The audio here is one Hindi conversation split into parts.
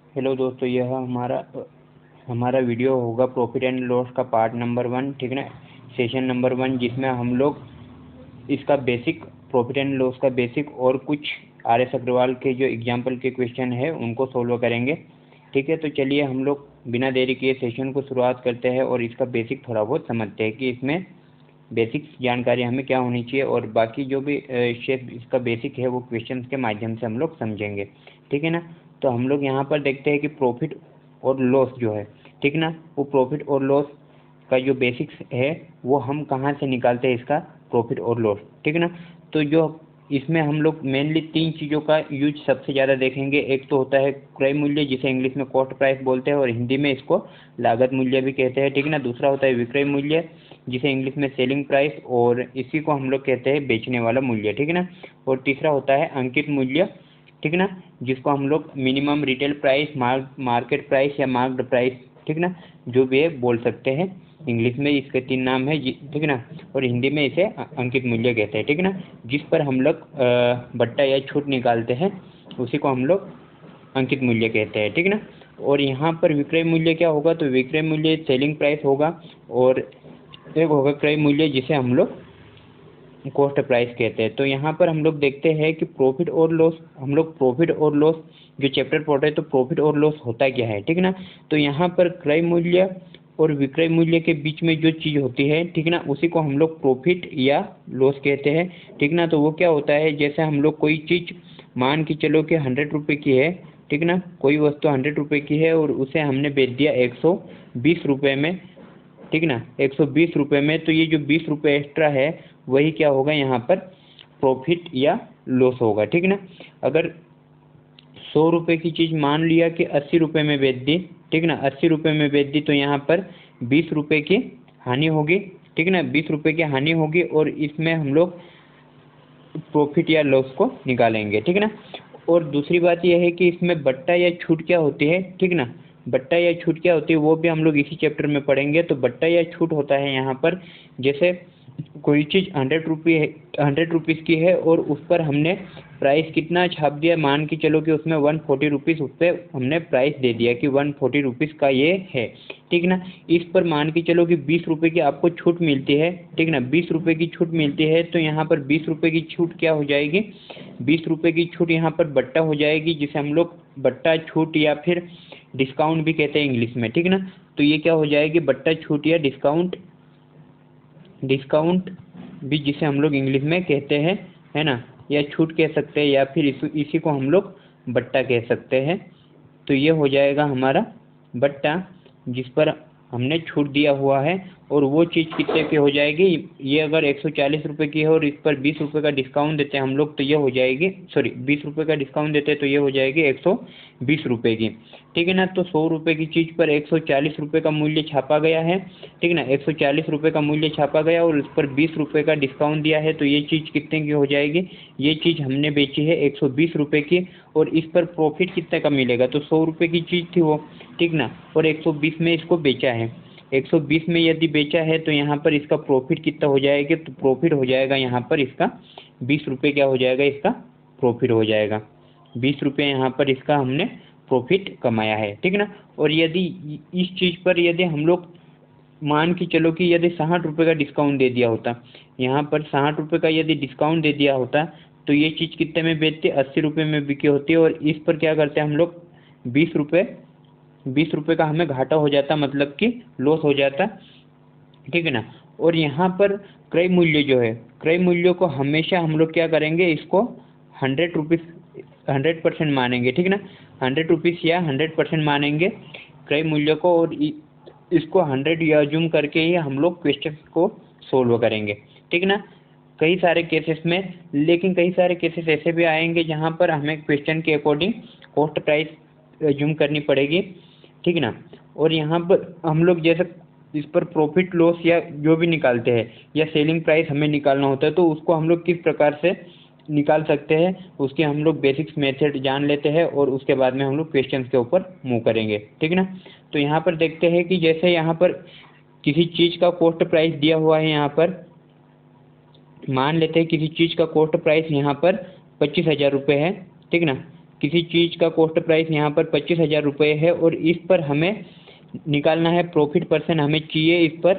हेलो दोस्तों, यह हमारा वीडियो होगा प्रॉफिट एंड लॉस का पार्ट नंबर 1, ठीक है ना। सेशन नंबर 1, जिसमें हम लोग इसका बेसिक प्रॉफिट एंड लॉस का बेसिक और कुछ RS अग्रवाल के जो एग्जाम्पल के क्वेश्चन है उनको सोल्व करेंगे। ठीक है, तो चलिए हम लोग बिना देरी किए सेशन को शुरुआत करते हैं और इसका बेसिक थोड़ा बहुत समझते हैं कि इसमें बेसिक जानकारी हमें क्या होनी चाहिए, और बाकी जो भी शेप इसका बेसिक है वो क्वेश्चंस के माध्यम से हम लोग समझेंगे। ठीक है ना। तो हम लोग यहाँ पर देखते हैं कि प्रॉफिट और लॉस जो है, ठीक ना, वो प्रॉफिट और लॉस का जो बेसिक्स है वो हम कहाँ से निकालते हैं इसका प्रॉफिट और लॉस। ठीक है ना। तो जो इसमें हम लोग मेनली 3 चीज़ों का यूज सबसे ज़्यादा देखेंगे। एक तो होता है क्रय मूल्य, जिसे इंग्लिश में कॉस्ट प्राइस बोलते हैं और हिंदी में इसको लागत मूल्य भी कहते हैं। ठीक है ना। दूसरा होता है विक्रय मूल्य, जिसे इंग्लिश में सेलिंग प्राइस, और इसी को हम लोग कहते हैं बेचने वाला मूल्य। ठीक है ना। और तीसरा होता है अंकित मूल्य, ठीक है ना, जिसको हम लोग minimum retail price, market price या मार्क्ड प्राइस, ठीक ना, जो भी है बोल सकते हैं। इंग्लिश में इसके 3 नाम है, ठीक है ना, और हिंदी में इसे अंकित मूल्य कहते हैं। ठीक है ना। जिस पर हम लोग बट्टा या छूट निकालते हैं उसी को हम लोग अंकित मूल्य कहते हैं। ठीक है ना। और यहाँ पर विक्रय मूल्य क्या होगा, तो विक्रय मूल्य सेलिंग प्राइस होगा, और एक होगा क्रय मूल्य जिसे हम लोग कॉस्ट प्राइस कहते हैं। तो यहाँ पर हम लोग देखते हैं कि प्रॉफिट और लॉस, हम लोग प्रॉफिट और लॉस जो चैप्टर पढ़ रहे हैं, तो प्रॉफिट और लॉस होता क्या है। ठीक है ना। तो यहाँ पर क्रय मूल्य और विक्रय मूल्य के बीच में जो चीज़ होती है, ठीक है ना, उसी को हम लोग प्रॉफिट या लॉस कहते हैं। ठीक ना। तो वो क्या होता है, जैसे हम लोग कोई चीज़ मान के चलो कि 100 रुपये की है, ठीक ना, कोई वस्तु 100 रुपये की है और उसे हमने बेच दिया 120 रुपये में, ठीक ना, 120 रुपये में। तो ये जो 20 रुपये एक्स्ट्रा है वही क्या होगा यहाँ पर प्रॉफिट या लॉस होगा। ठीक ना। अगर 100 रुपये की चीज़ मान लिया कि 80 रुपये में बेच दी, ठीक ना, 80 रुपये में बेच दी, तो यहाँ पर 20 रुपये की हानि होगी। ठीक ना, 20 रुपये की हानि होगी और इसमें हम लोग प्रॉफिट या लॉस को निकालेंगे। ठीक है ना। और दूसरी बात यह है कि इसमें बट्टा या छूट क्या होती है, ठीक ना, बट्टा या छूट क्या होती है वो भी हम लोग इसी चैप्टर में पढ़ेंगे। तो बट्टा या छूट होता है यहाँ पर, जैसे कोई चीज़ 100 रुपीज़ की है और उस पर हमने प्राइस कितना छाप दिया, मान के चलो कि उसमें 140 रुपीज़ उस पर हमने प्राइस दे दिया कि 140 रुपीज़ का ये है। ठीक ना। इस पर मान के चलो कि 20 रुपये की आपको छूट मिलती है, ठीक ना, 20 रुपये की छूट मिलती है। तो यहाँ पर 20 रुपये की छूट क्या हो जाएगी, 20 रुपये की छूट यहाँ पर बट्टा हो जाएगी, जिसे हम लोग बट्टा छूट या फिर डिस्काउंट भी कहते हैं इंग्लिश में। ठीक ना। तो ये क्या हो जाएगी, बट्टा छूट या डिस्काउंट भी जिसे हम लोग इंग्लिश में कहते हैं, है ना, या छूट कह सकते हैं या फिर इसी को हम लोग बट्टा कह सकते हैं। तो ये हो जाएगा हमारा बट्टा, जिस पर हमने छूट दिया हुआ है, और वो चीज़ कितने की हो जाएगी, ये अगर 140 रुपये की है और इस पर 20 रुपये का डिस्काउंट देते हैं हम लोग, तो ये हो जाएगी, सॉरी 20 रुपये का डिस्काउंट देते हैं तो ये हो जाएगी 120 रुपये की। ठीक है ना। तो 100 रुपये की चीज़ पर 140 रुपये का मूल्य छापा गया है, ठीक ना, 140 रुपये का मूल्य छापा गया और उस पर 20 रुपये का डिस्काउंट दिया है, तो ये चीज़ कितने की हो जाएगी, ये चीज़ हमने बेची है 120 रुपये की, और इस पर प्रॉफिट कितने का मिलेगा, तो 100 रुपये की चीज़ थी वो, ठीक ना, और 120 में इसको बेचा है। 120 में यदि बेचा है तो यहाँ पर इसका प्रॉफिट कितना हो जाएगा, तो प्रॉफिट हो जाएगा यहाँ पर इसका 20 रुपये, क्या हो जाएगा, इसका प्रॉफिट हो जाएगा 20 रुपये, यहाँ पर इसका हमने प्रॉफिट कमाया है। ठीक ना। और यदि इस चीज़ पर यदि हम लोग मान के चलो कि यदि 60 रुपये का डिस्काउंट दे दिया होता, यहाँ पर 60 रुपये का यदि डिस्काउंट दे दिया होता, तो ये चीज़ कितने में बेचते, 80 रुपये में बिकी होती है, और इस पर क्या करते हैं हम लोग 20 रुपये का हमें घाटा हो जाता, मतलब कि लॉस हो जाता। ठीक है ना। और यहाँ पर क्रय मूल्य जो है, क्रय मूल्य को हमेशा हम लोग क्या करेंगे, इसको 100% मानेंगे। ठीक ना, 100 या 100% मानेंगे क्रय मूल्य को, और इसको 100 या अज्यूम करके ही हम लोग क्वेश्चन को सोल्व करेंगे। ठीक ना। कई सारे केसेस में, लेकिन कई सारे केसेस ऐसे भी आएंगे जहाँ पर हमें क्वेश्चन के अकॉर्डिंग कॉस्ट प्राइस अज्यूम करनी पड़ेगी। ठीक ना। और यहाँ पर हम लोग जैसे इस पर प्रॉफिट लॉस या जो भी निकालते हैं, या सेलिंग प्राइस हमें निकालना होता है, तो उसको हम लोग किस प्रकार से निकाल सकते हैं, उसके हम लोग बेसिक्स मेथड जान लेते हैं, और उसके बाद में हम लोग क्वेश्चन के ऊपर मूव करेंगे। ठीक ना। तो यहाँ पर देखते हैं कि जैसे यहाँ पर किसी चीज़ का कॉस्ट प्राइस दिया हुआ है, यहाँ पर मान लेते हैं किसी चीज़ का कॉस्ट प्राइस यहाँ पर 25,000 रुपये है। ठीक ना। किसी चीज़ का कॉस्ट प्राइस यहाँ पर 25,000 रुपये है और इस पर हमें निकालना है प्रॉफिट परसेंट, हमें चाहिए इस पर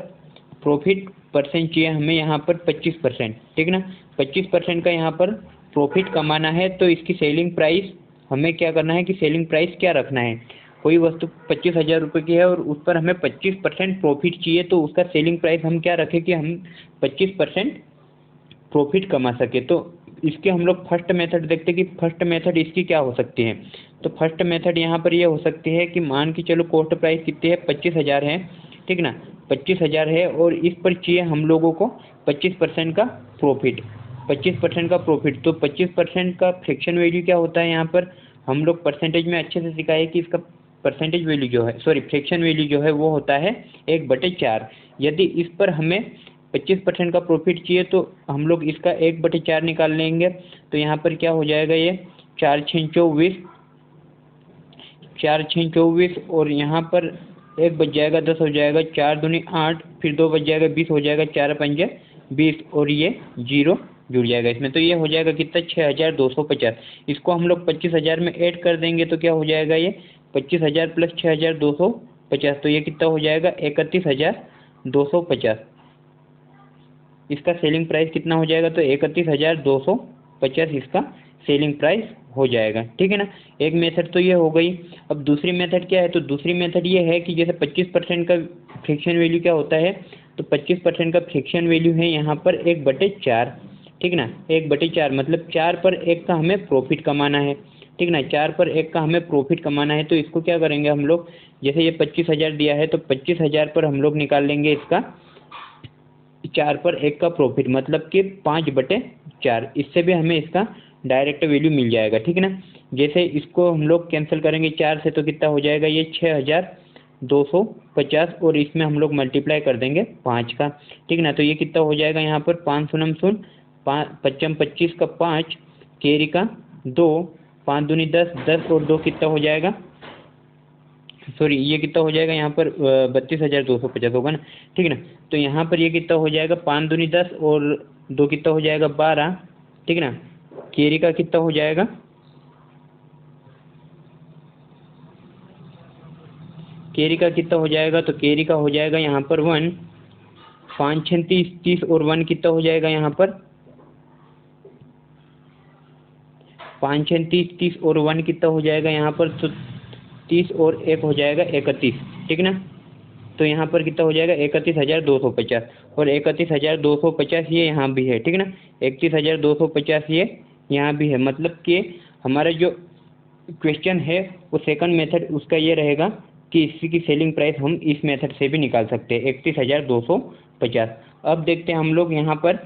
प्रॉफिट परसेंट चाहिए हमें यहाँ पर 25%, ठीक ना। 25% का यहाँ पर प्रॉफिट कमाना है, तो इसकी सेलिंग प्राइस हमें क्या करना है कि सेलिंग प्राइस क्या रखना है। कोई वस्तु 25,000 रुपये की है और उस पर हमें 25% प्रॉफिट चाहिए, तो उसका सेलिंग प्राइस हम क्या रखें कि हम 25% प्रॉफिट कमा सके। तो इसके हम लोग फर्स्ट मेथड देखते हैं कि फर्स्ट मेथड इसकी क्या हो सकती है। तो फर्स्ट मेथड यहाँ पर ये हो सकती है कि मान के चलो कॉस्ट प्राइस कितनी है, 25,000 है, ठीक ना। 25,000 है और इस पर चाहिए हम लोगों को 25% का प्रॉफिट, 25% का प्रॉफिट। तो 25% का फ्रैक्शन वैल्यू क्या होता है, यहाँ पर हम लोग परसेंटेज में अच्छे से सिखाए कि इसका परसेंटेज वैल्यू जो है, सॉरी फ्रैक्शन वैल्यू जो है वो होता है 1/4। यदि इस पर हमें 25% का प्रॉफिट चाहिए तो हम लोग इसका 1/4 निकाल लेंगे। तो यहाँ पर क्या हो जाएगा, ये 4 6 24, 4 6 24 और यहाँ पर 1 बच जाएगा, 10 हो जाएगा, 4 दूनी 8, फिर 2 बच जाएगा, 20 हो जाएगा, 4 पंजे 20 और ये 0 जुड़ जाएगा इसमें। तो ये हो जाएगा कितना, 6,250। इसको हम लोग 25,000 में ऐड कर देंगे तो क्या हो जाएगा, ये 25,000 प्लस 6,250, तो ये कितना हो जाएगा, 31,250। इसका सेलिंग प्राइस कितना हो जाएगा, तो 31,250 इसका सेलिंग प्राइस हो जाएगा, ठीक है ना। एक मेथड तो ये हो गई। अब दूसरी मेथड क्या है, तो दूसरी मेथड ये है कि जैसे 25% का फ्रैक्शन वैल्यू क्या होता है, तो 25% का फ्रैक्शन वैल्यू है यहाँ पर 1/4, ठीक ना। 1/4 मतलब 4 पर 1 का हमें प्रॉफिट कमाना है, ठीक ना। 4 पर 1 का हमें प्रॉफिट कमाना है, तो इसको क्या करेंगे हम लोग, जैसे ये 25,000 दिया है तो 25,000 पर हम लोग निकाल लेंगे इसका 4 पर 1 का प्रॉफिट, मतलब कि 5/4। इससे भी हमें इसका डायरेक्ट वैल्यू मिल जाएगा, ठीक है ना। जैसे इसको हम लोग कैंसिल करेंगे 4 से तो कितना हो जाएगा, ये 6,250 और इसमें हम लोग मल्टीप्लाई कर देंगे 5 का, ठीक ना। तो ये कितना हो जाएगा, यहाँ पर 5 सुनम सुन 5 25 का 5, केरी का 2, 5 दूनी 10, 10 और 2 कितना हो जाएगा, सॉरी ये कितना हो जाएगा यहाँ पर 32,250 होगा ना, ठीक है ना। तो यहाँ पर ये कितना हो जाएगा, 5 दूनी 10 और 2 कितना हो जाएगा 12, ठीक है ना। केरी का कितना हो जाएगा, केरी का कितना हो जाएगा, तो केरी का हो जाएगा यहाँ पर 1, 5 6 30, 30 और 1 कितना हो जाएगा यहाँ पर 5 6 30, 30 और 1 कितना हो जाएगा यहाँ पर, तो 30 और 1 हो जाएगा 31, ठीक ना। तो यहाँ पर कितना हो जाएगा 31,250 और 31,250 ये यहाँ भी है, ठीक ना। 31,250 ये यहाँ भी है, मतलब कि हमारा जो क्वेश्चन है वो सेकंड मेथड उसका ये रहेगा कि इसी की सेलिंग प्राइस हम इस मेथड से भी निकाल सकते हैं, 31,250। अब देखते हैं हम लोग यहाँ पर,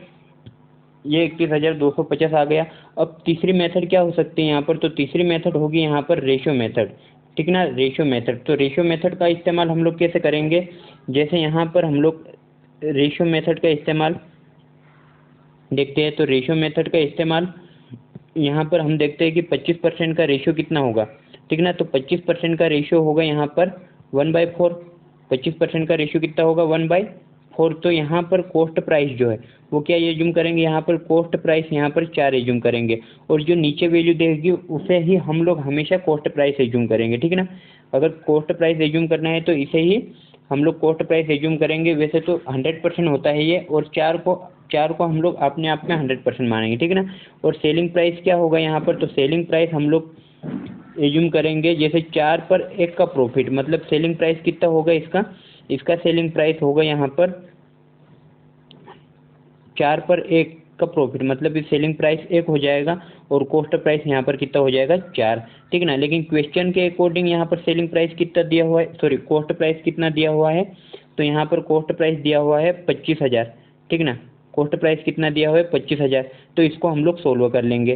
ये 31,250 आ गया। अब तीसरी मेथड क्या हो सकती है यहाँ पर, तो तीसरी मेथड होगी यहाँ पर रेशियो मेथड, ठीक ना। रेशियो मेथड, तो रेशियो मेथड का इस्तेमाल हम लोग कैसे करेंगे, जैसे यहाँ पर हम लोग रेशियो मेथड का इस्तेमाल देखते हैं। तो रेशियो मेथड का इस्तेमाल यहाँ पर हम देखते हैं कि 25% का रेशियो कितना होगा, ठीक ना। तो 25% का रेशियो होगा यहाँ पर 1/4, 25% का रेशियो कितना होगा 1/4। तो यहाँ पर कॉस्ट प्राइस जो है वो क्या एज्यूम करेंगे, यहाँ पर कॉस्ट प्राइस यहाँ पर 4 एज्यूम करेंगे और जो नीचे वैल्यू देगी उसे ही हम लोग हमेशा कॉस्ट प्राइस एज्यूम करेंगे, ठीक है ना। अगर कॉस्ट प्राइस एज्यूम करना है तो इसे ही हम लोग कॉस्ट प्राइस एज्यूम करेंगे। वैसे तो 100% होता है ये, और 4 को हम लोग अपने आप में 100% मानेंगे, ठीक है ना। और सेलिंग प्राइस क्या होगा यहाँ पर, तो सेलिंग प्राइस हम लोग एज्यूम करेंगे जैसे 4 पर 1 का प्रॉफिट, मतलब सेलिंग प्राइस कितना होगा इसका सेलिंग प्राइस होगा यहाँ पर 4 पर 1 का प्रॉफिट, मतलब इस सेलिंग प्राइस 1 हो जाएगा और कॉस्ट प्राइस यहाँ पर कितना हो जाएगा 4, ठीक है ना। लेकिन क्वेश्चन के अकॉर्डिंग यहाँ पर सेलिंग प्राइस कितना दिया हुआ है, सॉरी कॉस्ट प्राइस कितना दिया हुआ है, तो यहाँ पर कॉस्ट प्राइस दिया हुआ है 25,000, ठीक है ना। कॉस्ट प्राइस कितना दिया हुआ है 25,000। तो इसको हम लोग सोल्व कर लेंगे,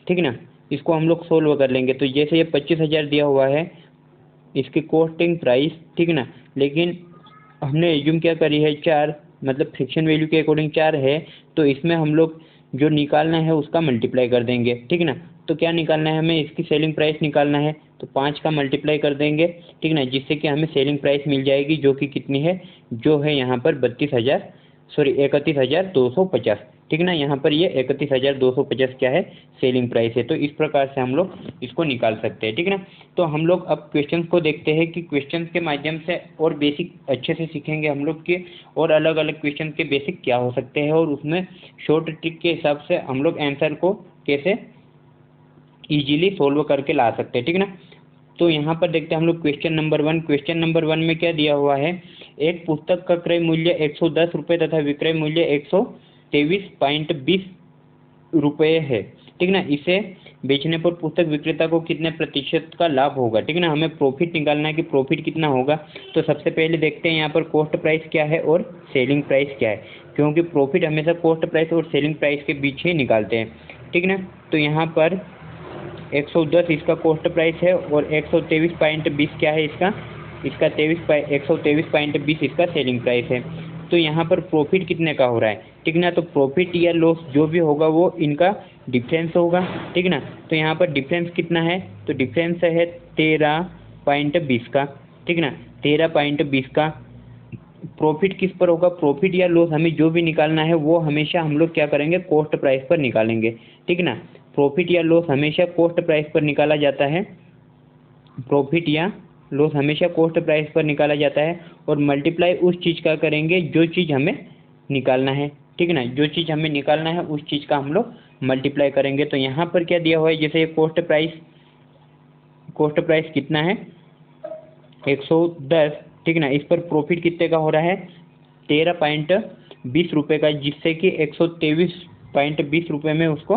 ठीक है ना। इसको हम लोग सोल्व कर लेंगे। तो जैसे ये 25,000 दिया हुआ है इसकी कॉस्टिंग प्राइस, ठीक है ना, लेकिन हमने एज्यूम क्या करी है 4, मतलब फ्रिक्शन वैल्यू के अकॉर्डिंग 4 है, तो इसमें हम लोग जो निकालना है उसका मल्टीप्लाई कर देंगे, ठीक है ना। तो क्या निकालना है हमें, इसकी सेलिंग प्राइस निकालना है, तो 5 का मल्टीप्लाई कर देंगे, ठीक है ना, जिससे कि हमें सेलिंग प्राइस मिल जाएगी जो कि कितनी है, जो है यहाँ पर 31,250, ठीक ना। यहाँ पर ये 31,250 क्या है सेलिंग प्राइस है। तो इस प्रकार से हम लोग इसको निकाल सकते हैं, ठीक ना। तो हम लोग अब क्वेश्चन को देखते हैं कि क्वेश्चन के माध्यम से और बेसिक अच्छे से सीखेंगे हम लोग कि और अलग अलग क्वेश्चन के बेसिक क्या हो सकते हैं और उसमें शॉर्ट ट्रिक के हिसाब से हम लोग आंसर को कैसे इजीली सोल्व करके ला सकते हैं, ठीक ना। तो यहाँ पर देखते हैं हम लोग क्वेश्चन नंबर 1। क्वेश्चन नंबर 1 में क्या दिया हुआ है, एक पुस्तक का क्रय मूल्य 110 रुपये तथा विक्रय मूल्य 123.20 रुपये है, ठीक ना। इसे बेचने पर पुस्तक विक्रेता को कितने प्रतिशत का लाभ होगा, ठीक ना। हमें प्रॉफिट निकालना है कि प्रॉफिट कितना होगा। तो सबसे पहले देखते हैं यहाँ पर कॉस्ट प्राइस क्या है और सेलिंग प्राइस क्या है, क्योंकि प्रॉफिट हमेशा कॉस्ट प्राइस और सेलिंग प्राइस के बीच ही निकालते हैं, ठीक ना। तो यहाँ पर 110 इसका कॉस्ट प्राइस है और 123.20 क्या है इसका 123.20 इसका सेलिंग प्राइस है। तो यहाँ पर प्रॉफिट कितने का हो रहा है, ठीक ना। तो प्रॉफिट या लॉस जो भी होगा वो इनका डिफरेंस होगा, ठीक ना। तो यहाँ पर डिफरेंस कितना है, तो डिफरेंस है 13.20 का, ठीक ना। 13.20 का प्रॉफिट किस पर होगा, प्रॉफिट या लॉस हमें जो भी निकालना है वो हमेशा हम लोग क्या करेंगे कॉस्ट प्राइस पर निकालेंगे, ठीक ना। प्रॉफिट या लॉस हमेशा कॉस्ट प्राइस पर निकाला जाता है, प्रॉफिट या लॉस हमेशा कॉस्ट प्राइस पर निकाला जाता है और मल्टीप्लाई उस चीज़ का करेंगे जो चीज़ हमें निकालना है, ठीक ना। जो चीज़ हमें निकालना है उस चीज़ का हम लोग मल्टीप्लाई करेंगे। तो यहाँ पर क्या दिया हुआ है, जैसे कॉस्ट प्राइस कितना है 110, ठीक ना। इस पर प्रॉफिट कितने का हो रहा है 13.20 रुपये का, जिससे कि 123.20 रुपये में उसको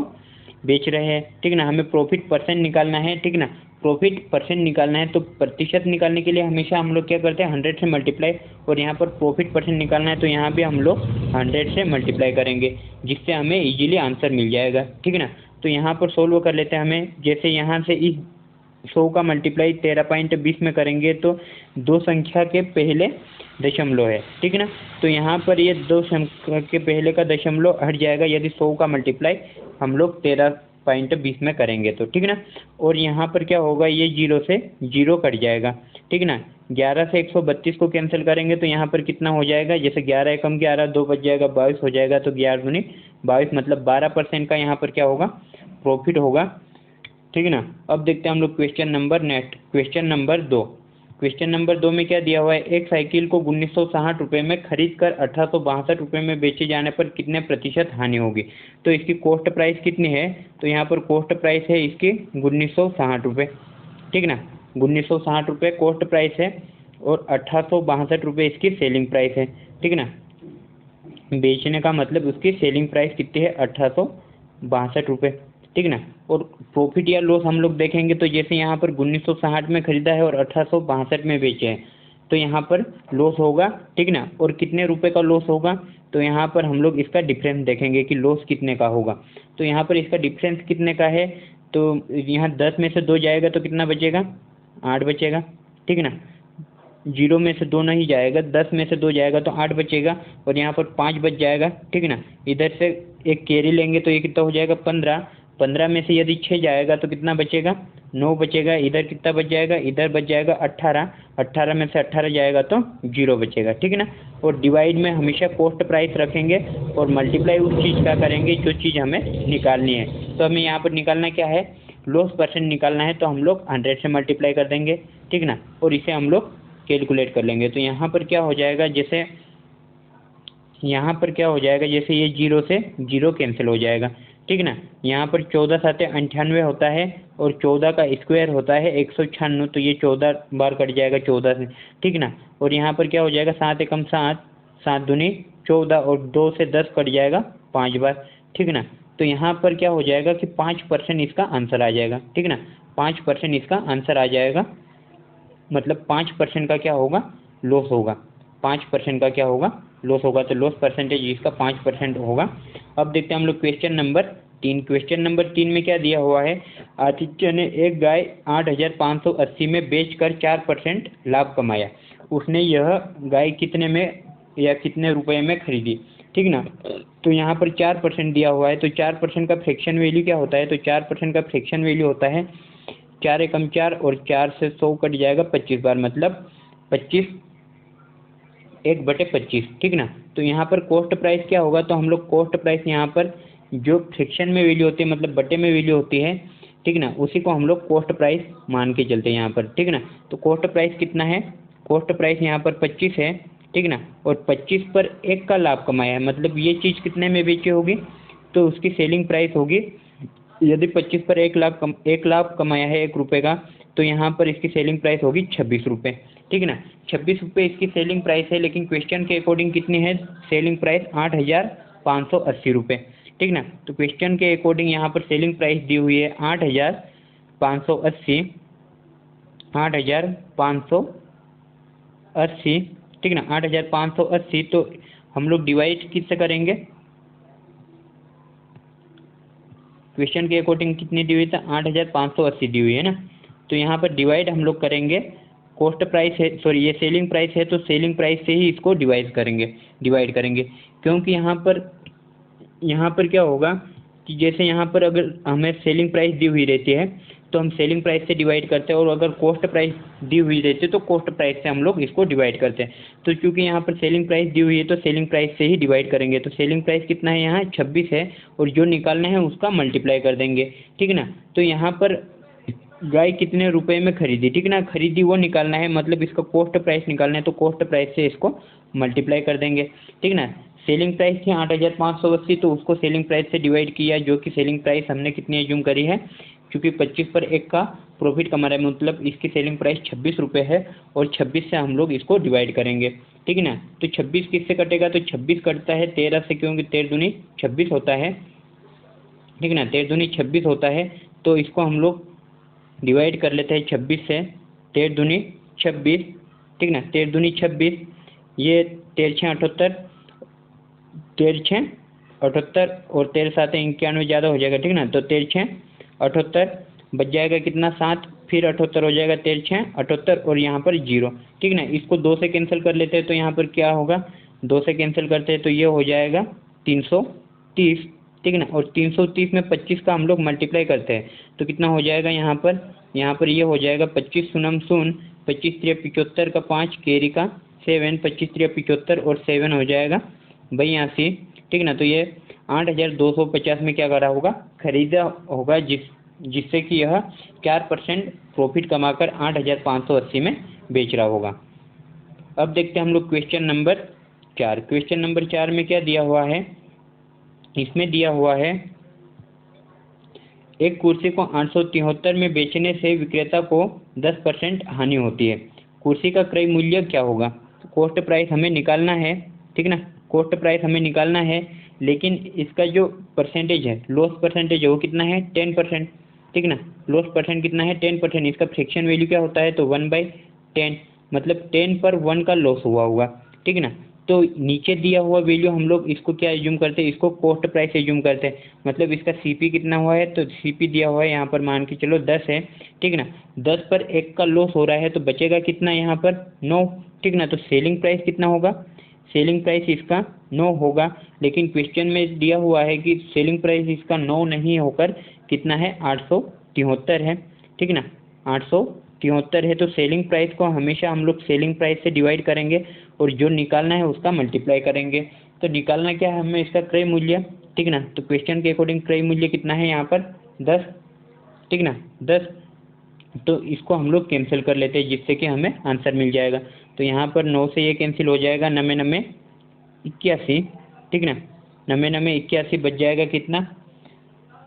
बेच रहे हैं, ठीक ना। हमें प्रॉफिट परसेंट निकालना है, ठीक ना। प्रॉफिट परसेंट निकालना है तो प्रतिशत निकालने के लिए हमेशा हम लोग क्या करते हैं 100 से मल्टीप्लाई, और यहाँ पर प्रॉफिट परसेंट निकालना है तो यहाँ भी हम लोग 100 से मल्टीप्लाई करेंगे, जिससे हमें इजीली आंसर मिल जाएगा, ठीक ना। तो यहाँ पर सोल्व कर लेते हैं। हमें जैसे यहाँ से इस 100 का मल्टीप्लाई 13.20 में करेंगे तो दो संख्या के पहले दशमलव है, ठीक ना। तो यहाँ पर ये दो संख्या के पहले का दशमलव हट जाएगा यदि 100 का मल्टीप्लाई हम लोग 13.20 में करेंगे तो, ठीक ना। और यहाँ पर क्या होगा, ये 0 से 0 कट जाएगा, ठीक ना। 11 से 132 को कैंसिल करेंगे तो यहाँ पर कितना हो जाएगा, जैसे 11 एकम 11 2 बच जाएगा 22 हो जाएगा, तो 11 दूनी 22 मतलब 12% का यहाँ पर क्या होगा प्रॉफिट होगा, ठीक है ना। अब देखते हैं हम लोग क्वेश्चन नंबर 2। क्वेश्चन नंबर 2 में क्या दिया हुआ है, एक साइकिल को 1960 रुपये में खरीद कर 1862 रुपये में बेचे जाने पर कितने प्रतिशत हानि होगी। तो इसकी कॉस्ट प्राइस कितनी है, तो यहाँ पर कॉस्ट प्राइस है इसकी 1960 रुपये, ठीक ना। 1960 रुपये कॉस्ट प्राइस है और 1862 रुपये इसकी सेलिंग प्राइस है, ठीक ना। बेचने का मतलब उसकी सेलिंग प्राइस कितनी है 1862 रुपये, ठीक ना। और प्रॉफिट या लॉस हम लोग देखेंगे तो जैसे यहाँ पर 1960 में खरीदा है और 1862 में बेचे हैं तो यहाँ पर लॉस होगा, ठीक ना। और कितने रुपए का लॉस होगा, तो यहाँ पर हम लोग इसका डिफरेंस देखेंगे कि लॉस कितने का होगा। तो यहाँ पर इसका डिफरेंस कितने का है, तो यहाँ 10 में से 2 जाएगा तो कितना बचेगा 8 बचेगा, ठीक ना। 0 में से 2 नहीं जाएगा, 10 में से 2 जाएगा तो 8 बचेगा और यहाँ पर 5 बच जाएगा, ठीक है ना। इधर से एक कैरी लेंगे तो ये कितना हो जाएगा 15 में से यदि 6 जाएगा तो कितना बचेगा 9 बचेगा। इधर कितना बच जाएगा, इधर बच जाएगा 18 में से 18 जाएगा तो 0 बचेगा, ठीक है ना। और डिवाइड में हमेशा कॉस्ट प्राइस रखेंगे और मल्टीप्लाई उस चीज़ का करेंगे जो चीज़ हमें निकालनी है। तो हमें यहाँ पर निकालना क्या है, लॉस परसेंट निकालना है, तो हम लोग 100 से मल्टीप्लाई कर देंगे, ठीक ना। और इसे हम लोग कैलकुलेट कर लेंगे। तो यहाँ पर क्या हो जाएगा, जैसे ये 0 से 0 कैंसिल हो जाएगा, ठीक ना। यहाँ पर 14 साते 98 होता है और 14 का स्क्वायर होता है 196, तो ये 14 बार कट जाएगा 14 से, ठीक ना। और यहाँ पर क्या हो जाएगा 7 एकम 7 7 दूनी 14 और 2 से 10 कट जाएगा 5 बार, ठीक ना। तो यहाँ पर क्या हो जाएगा कि 5% इसका आंसर आ जाएगा, ठीक ना। 5% इसका आंसर आ जाएगा, मतलब 5% का क्या होगा लॉस होगा, 5% का क्या होगा लॉस होगा। तो लॉस परसेंटेज इसका 5% होगा। अब देखते हैं हम लोग क्वेश्चन नंबर 3। क्वेश्चन नंबर 3 में क्या दिया हुआ है, आदित्य ने एक गाय 8,580 में बेचकर 4% लाभ कमाया। उसने यह गाय कितने में या कितने रुपए में खरीदी, ठीक ना। तो यहाँ पर 4% दिया हुआ है, तो 4% का फ्रैक्शन वैल्यू क्या होता है, तो 4% का फ्रैक्शन वैल्यू होता है 4 एकम 4 और 4 से 100 कट जाएगा 25 बार, मतलब 25 1/25, ठीक ना। तो यहाँ पर कॉस्ट प्राइस क्या होगा, तो हम लोग कॉस्ट प्राइस यहाँ पर जो फ्रैक्शन में वैल्यू होती है मतलब बटे में वैल्यू होती है, ठीक ना, उसी को हम लोग कॉस्ट प्राइस मान के चलते हैं यहाँ पर, ठीक ना। तो कॉस्ट प्राइस कितना है, कॉस्ट प्राइस यहाँ पर 25 है, ठीक ना, और 25 पर 1 का लाभ कमाया है, मतलब ये चीज़ कितने में बेची होगी, तो उसकी सेलिंग प्राइस होगी, यदि 25 पर 1 लाख कमाया है 1 रुपये का, तो यहाँ पर इसकी सेलिंग प्राइस होगी 26 रुपये, ठीक ना। 26 रुपये इसकी सेलिंग प्राइस है, लेकिन क्वेश्चन के अकॉर्डिंग कितनी है सेलिंग प्राइस, 8,580 रुपये, ठीक ना। तो क्वेश्चन के अकॉर्डिंग यहाँ पर सेलिंग प्राइस दी हुई है 8,580, 8,580, ठीक ना, 8,580। तो हम लोग डिवाइड किससे करेंगे, क्वेश्चन के अकॉर्डिंग कितनी दी हुई था, 8,580 दी हुई है ना, तो यहाँ पर डिवाइड हम लोग करेंगे, कॉस्ट प्राइस है, सॉरी ये सेलिंग प्राइस है, तो सेलिंग प्राइस से ही इसको डिवाइड करेंगे, क्योंकि यहाँ पर क्या होगा कि जैसे यहाँ पर अगर हमें सेलिंग प्राइस दी हुई रहती है तो हम सेलिंग प्राइस से डिवाइड करते हैं, और अगर कॉस्ट प्राइस दी हुई रहती है तो कॉस्ट प्राइस से हम लोग इसको डिवाइड करते हैं। तो चूंकि यहाँ पर सेलिंग प्राइस दी हुई है तो सेलिंग प्राइस से ही डिवाइड करेंगे, तो सेलिंग प्राइस कितना है यहाँ 26 है, और जो निकालना है उसका मल्टीप्लाई कर देंगे, ठीक ना। तो यहाँ पर गाय कितने रुपए में खरीदी, ठीक ना, खरीदी वो निकालना है, मतलब इसका कॉस्ट प्राइस निकालना है, तो कॉस्ट प्राइस से इसको मल्टीप्लाई कर देंगे, ठीक ना। सेलिंग प्राइस थी 8,580, तो उसको सेलिंग प्राइस से डिवाइड किया, जो कि सेलिंग प्राइस हमने कितनी एज्यूम करी है, क्योंकि 25 पर 1 का प्रॉफिट कमा रहा है, मतलब इसकी सेलिंग प्राइस 26 रुपये है, और 26 से हम लोग इसको डिवाइड करेंगे, ठीक ना। तो 26 किससे कटेगा, तो 26 कटता है 13 से, क्योंकि 13 दूनी 26 होता है, ठीक ना, 13 दूनी 26 होता है, तो इसको हम लोग डिवाइड कर लेते हैं 26 से, 13 दूनी 26, ठीक ना, 13 दूनी 26, ये 13 6 78, 13 6 78 और 13 7 91 ज़्यादा हो जाएगा, ठीक ना, तो 13 6 78 बच जाएगा कितना 7, फिर 78 हो जाएगा, 13 6 78 और यहाँ पर 0, ठीक ना। इसको 2 से कैंसिल कर लेते हैं, तो यहाँ पर क्या होगा, 2 से कैंसिल करते हैं तो ये हो जाएगा 330, ठीक ना, और 330 में 25 का हम लोग मल्टीप्लाई करते हैं तो कितना हो जाएगा, यहाँ पर ये हो जाएगा 25 शून्य शून्य, 25 3 75 का 5 कैरी का 7, 25 3 75 और 7 हो जाएगा 82, ठीक ना। तो ये 8,250 में क्या करा होगा, खरीदा होगा, जिससे कि यह 4% प्रॉफिट कमाकर 8,580 में बेच रहा होगा। अब देखते हैं हम लोग क्वेश्चन नंबर 4। क्वेश्चन नंबर 4 में क्या दिया हुआ है, इसमें दिया हुआ है एक कुर्सी को 873 में बेचने से विक्रेता को 10% हानि होती है, कुर्सी का क्रय मूल्य क्या होगा। तो कॉस्ट प्राइस हमें निकालना है, ठीक ना, कॉस्ट प्राइस हमें निकालना है, लेकिन इसका जो परसेंटेज है, लॉस परसेंटेज है, वो कितना है 10%, ठीक ना, लॉस परसेंट कितना है 10%, इसका फ्रैक्शन वैल्यू क्या होता है, तो 1/10, मतलब 10 पर 1 का लॉस हुआ होगा, ठीक ना। तो नीचे दिया हुआ वैल्यू हम लोग इसको क्या एज्यूम करते हैं, इसको कॉस्ट प्राइस एज्यूम करते हैं, मतलब इसका सीपी कितना हुआ है, तो सीपी दिया हुआ है यहाँ पर मान के चलो 10 है, ठीक ना, 10 पर 1 का लॉस हो रहा है, तो बचेगा कितना यहाँ पर 9, ठीक ना। तो सेलिंग प्राइस कितना होगा, सेलिंग प्राइस इसका 9 होगा, लेकिन क्वेश्चन में दिया हुआ है कि सेलिंग प्राइस इसका 9 नहीं होकर कितना है 873 है, ठीक ना, 873 है। तो सेलिंग प्राइस को हमेशा हम लोग सेलिंग प्राइस से डिवाइड करेंगे और जो निकालना है उसका मल्टीप्लाई करेंगे। तो निकालना क्या है हमें, इसका क्रय मूल्य, ठीक ना। तो क्वेश्चन के अकॉर्डिंग क्रय मूल्य कितना है यहाँ पर 10, ठीक ना, 10, तो इसको हम लोग कैंसिल कर लेते हैं, जिससे कि हमें आंसर मिल जाएगा। तो यहाँ पर 9 से ये कैंसिल हो जाएगा, 9 9 81, ठीक ना, 9 9 81 बच जाएगा कितना,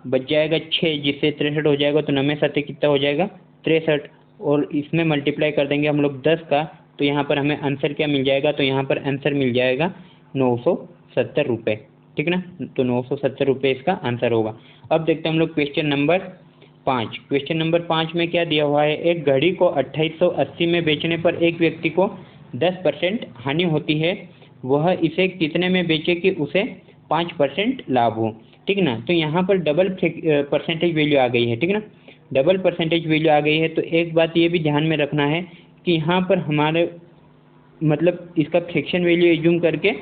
बच जाएगा 6, जिससे 63 हो जाएगा, तो 9 7 कितना हो जाएगा 63, और इसमें मल्टीप्लाई कर देंगे हम लोग 10 का, तो यहाँ पर हमें आंसर क्या मिल जाएगा, तो यहाँ पर आंसर मिल जाएगा 970 रुपये, ठीक ना। तो 970 रुपये इसका आंसर होगा। अब देखते हैं हम लोग क्वेश्चन नंबर 5। क्वेश्चन नंबर 5 में क्या दिया हुआ है, एक घड़ी को 2880 में बेचने पर एक व्यक्ति को 10% हानि होती है, वह इसे कितने में बेचे कि उसे 5% लाभ हो, ठीक ना। तो यहाँ पर डबल परसेंटेज वैल्यू आ गई है, ठीक ना, डबल परसेंटेज वैल्यू आ गई है। तो एक बात ये भी ध्यान में रखना है कि यहाँ पर हमारे मतलब इसका फ्रैक्शन वैल्यू एज्यूम करके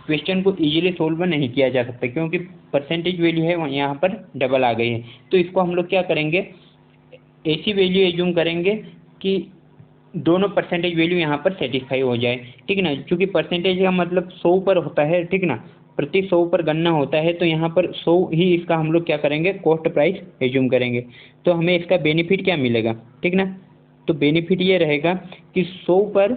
क्वेश्चन को इजीली सोल्व नहीं किया जा सकता, क्योंकि परसेंटेज वैल्यू है यहाँ पर डबल आ गई है। तो इसको हम लोग क्या करेंगे, ऐसी वैल्यू एज्यूम करेंगे कि दोनों परसेंटेज वैल्यू यहाँ पर सेटिस्फाई हो जाए, ठीक है ना। क्योंकि परसेंटेज का मतलब 100 पर होता है, ठीक ना, प्रति 100 पर गणना होता है, तो यहाँ पर 100 ही इसका हम लोग क्या करेंगे, कॉस्ट प्राइस एज्यूम करेंगे। तो हमें इसका बेनिफिट क्या मिलेगा, ठीक ना। तो बेनिफिट ये रहेगा कि 100 पर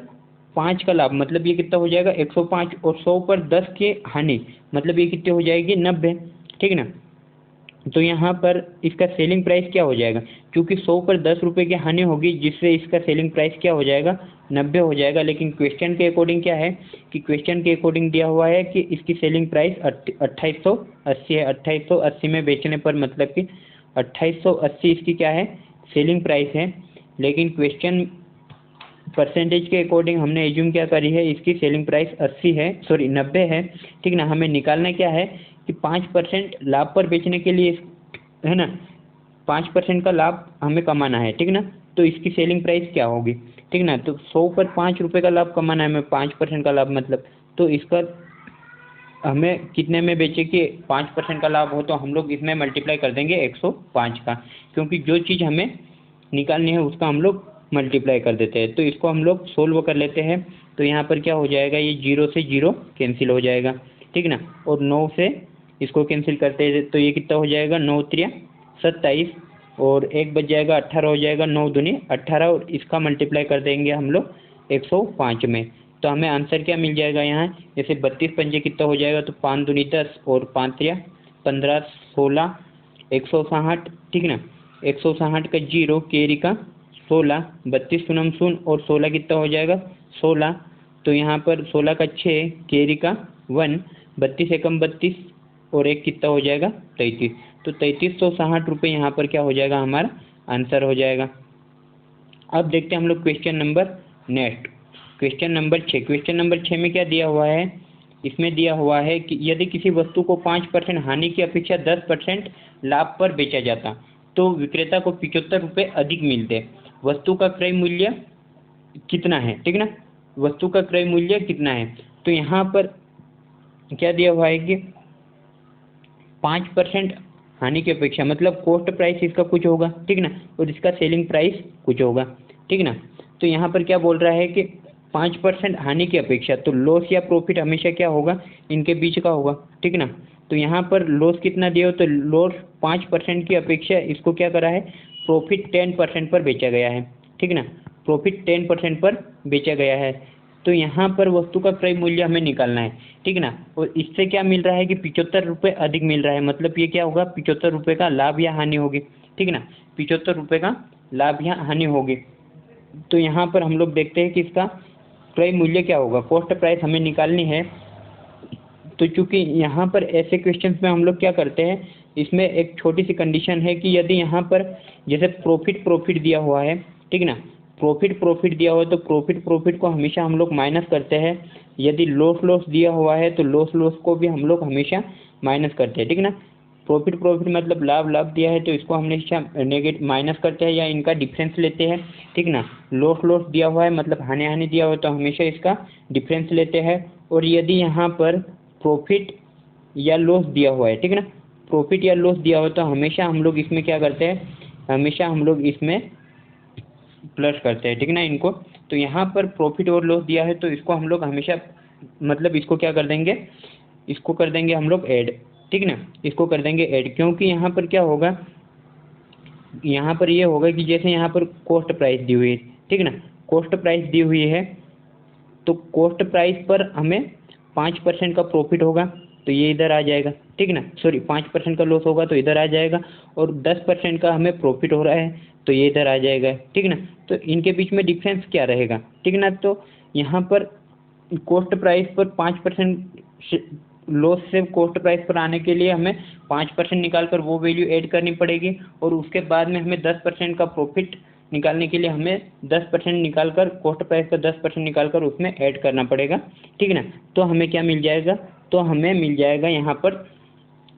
5 का लाभ, मतलब ये कितना हो जाएगा 105, और 100 पर 10 की हानि, मतलब ये कितनी हो जाएगी 90, ठीक ना। तो यहाँ पर इसका सेलिंग प्राइस क्या हो जाएगा, क्योंकि 100 पर 10 रुपये की हानि होगी, जिससे इसका सेलिंग प्राइस क्या हो जाएगा 90 हो जाएगा। लेकिन क्वेश्चन के अकॉर्डिंग क्या है कि क्वेश्चन के अकॉर्डिंग दिया हुआ है कि इसकी सेलिंग प्राइस 2880 है। 2880 में बेचने पर मतलब कि 2880 इसकी क्या है, सेलिंग प्राइस है। लेकिन क्वेश्चन परसेंटेज के अकॉर्डिंग हमने एज्यूम क्या करी है, इसकी सेलिंग प्राइस 80 है, सॉरी 90 है, ठीक ना। हमें निकालना क्या है कि 5% लाभ पर बेचने के लिए, है ना, 5% का लाभ हमें कमाना है, ठीक ना। तो इसकी सेलिंग प्राइस क्या होगी, ठीक ना। तो 100 पर 5 रुपये का लाभ कमाना है हमें, 5% का लाभ मतलब, तो इसका हमें कितने में बेचे कि 5% का लाभ हो, तो हम लोग इसमें मल्टीप्लाई कर देंगे 105 का, क्योंकि जो चीज़ हमें निकालनी है उसका हम लोग मल्टीप्लाई कर देते हैं। तो इसको हम लोग सोल्व कर लेते हैं। तो यहाँ पर क्या हो जाएगा, ये 0 से 0 कैंसिल हो जाएगा, ठीक ना। और 9 से इसको कैंसिल करते हैं तो ये कितना हो जाएगा, 9 त्रिया 27, और 1 बच जाएगा 18 हो जाएगा, 9 दूनी 18, और इसका मल्टीप्लाई कर देंगे हम लोग 105 में। तो हमें आंसर क्या मिल जाएगा यहाँ, जैसे 32 पंजे कितना हो जाएगा, तो 5 दूनी 10 और 5 त्रिया 15, 16, 160, ठीक ना। 160 का 0, केरी का 16, 32 शून्य शून्य, और 16 कितना हो जाएगा 16। तो यहाँ पर 16 का 6, केरी का 1, 32 एकम 32, और एक कितना हो जाएगा 33। तो 3360 रुपये यहाँ पर क्या हो जाएगा, हमारा आंसर हो जाएगा। अब देखते हैं हम लोग question number next, question number 6। Question number 6 में क्या दिया हुआ है, इसमें दिया हुआ है कि यदि किसी वस्तु को 5% हानि की अपेक्षा 10% लाभ पर बेचा जाता तो विक्रेता को 75 रुपये अधिक मिलते। वस्तु का क्रय मूल्य कितना है, ठीक ना, वस्तु का क्रय मूल्य कितना है। तो यहाँ पर क्या दिया हुआ है कि 5% हानि की अपेक्षा, मतलब कॉस्ट प्राइस इसका कुछ होगा, ठीक ना, और इसका सेलिंग प्राइस कुछ होगा, ठीक ना। तो यहाँ पर क्या बोल रहा है कि 5% हानि की अपेक्षा, तो लॉस या प्रॉफिट हमेशा क्या होगा, इनके बीच का होगा, ठीक ना। तो यहाँ पर लॉस कितना दिया हो, तो लॉस 5% की अपेक्षा इसको क्या करा है, प्रॉफिट 10% पर बेचा गया है, ठीक ना, प्रॉफिट 10% पर बेचा गया है। तो यहाँ पर वस्तु का क्रय मूल्य हमें निकालना है, ठीक ना। और इससे क्या मिल रहा है कि 75 रुपये अधिक मिल रहा है, मतलब ये क्या होगा, 75 रुपये का लाभ या हानि होगी, ठीक ना, 75 रुपये का लाभ या हानि होगी। तो यहाँ पर हम लोग देखते हैं कि इसका क्रय मूल्य क्या होगा, कॉस्ट प्राइस हमें निकालनी है। तो चूंकि यहाँ पर ऐसे क्वेश्चंस में हम लोग क्या करते हैं, इसमें एक छोटी सी कंडीशन है कि यदि यहाँ पर जैसे प्रॉफिट दिया हुआ है, ठीक ना, प्रॉफिट दिया हुआ है, तो प्रॉफिट को हमेशा हम लोग माइनस करते हैं। यदि लॉस दिया हुआ है तो लॉस को भी हम लोग हमेशा माइनस करते हैं, ठीक ना। प्रॉफिट मतलब लाभ दिया है तो इसको हमेशा नेगेटिव माइनस करते हैं या इनका डिफरेंस लेते हैं, ठीक ना। लॉस दिया हुआ है मतलब हानि दिया हुआ है तो हमेशा इसका डिफरेंस लेते हैं। और यदि यहाँ पर प्रॉफिट या लॉस दिया हुआ है, ठीक है ना, प्रॉफिट या लॉस दिया हुआ तो हमेशा हम लोग इसमें क्या करते हैं, हमेशा हम लोग इसमें प्लस करते हैं, ठीक ना, इनको। तो यहाँ पर प्रॉफिट और लॉस दिया है तो इसको हम लोग हमेशा मतलब इसको क्या कर देंगे, इसको कर देंगे हम लोग ऐड, ठीक ना, इसको कर देंगे ऐड। क्योंकि यहाँ पर क्या होगा, यहाँ पर ये होगा कि जैसे यहाँ पर कॉस्ट प्राइस दी हुई है, ठीक ना, कॉस्ट प्राइस दी हुई है तो कॉस्ट प्राइस पर हमें 5% का प्रॉफिट होगा तो ये इधर आ जाएगा, ठीक ना, सॉरी 5% का लॉस होगा तो इधर आ जाएगा, और 10% का हमें प्रॉफिट हो रहा है तो ये इधर आ जाएगा, ठीक ना। तो इनके बीच में डिफरेंस क्या रहेगा, ठीक ना। तो यहाँ पर कॉस्ट प्राइस पर 5% लॉस से कॉस्ट प्राइस पर आने के लिए हमें 5% निकाल कर वो वैल्यू ऐड करनी पड़ेगी, और उसके बाद में हमें 10% का प्रॉफिट निकालने के लिए हमें 10% निकाल कर, कॉस्ट प्राइस का 10% निकाल कर उसमें ऐड करना पड़ेगा, ठीक है ना। तो हमें क्या मिल जाएगा, तो हमें मिल जाएगा यहाँ पर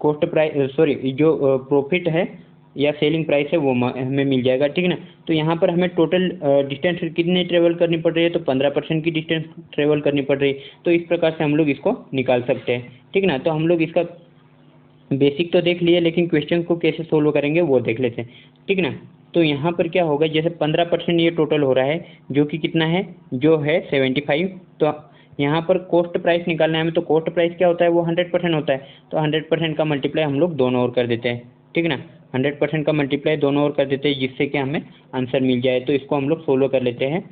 कॉस्ट प्राइस, सॉरी जो प्रॉफिट है या सेलिंग प्राइस है वो हमें मिल जाएगा, ठीक है ना। तो यहाँ पर हमें टोटल डिस्टेंस कितनी ट्रेवल करनी पड़ रही है, तो 15% की डिस्टेंस ट्रेवल करनी पड़ रही है। तो इस प्रकार से हम लोग इसको निकाल सकते हैं, ठीक है ना। तो हम लोग इसका बेसिक तो देख लिए, लेकिन क्वेश्चन को कैसे सोल्व करेंगे वो देख लेते हैं, ठीक है ना। तो यहाँ पर क्या होगा, जैसे 15% ये टोटल हो रहा है, जो कि कितना है, जो है 75। तो यहाँ पर कॉस्ट प्राइस निकालना है हमें, तो कॉस्ट प्राइस क्या होता है, वो 100% होता है। तो 100% का मल्टीप्लाई हम लोग दोनों ओर कर देते हैं, ठीक है ना। 100% का मल्टीप्लाई दोनों ओर कर देते हैं, जिससे कि हमें आंसर मिल जाए। तो इसको हम लोग 16 कर लेते हैं।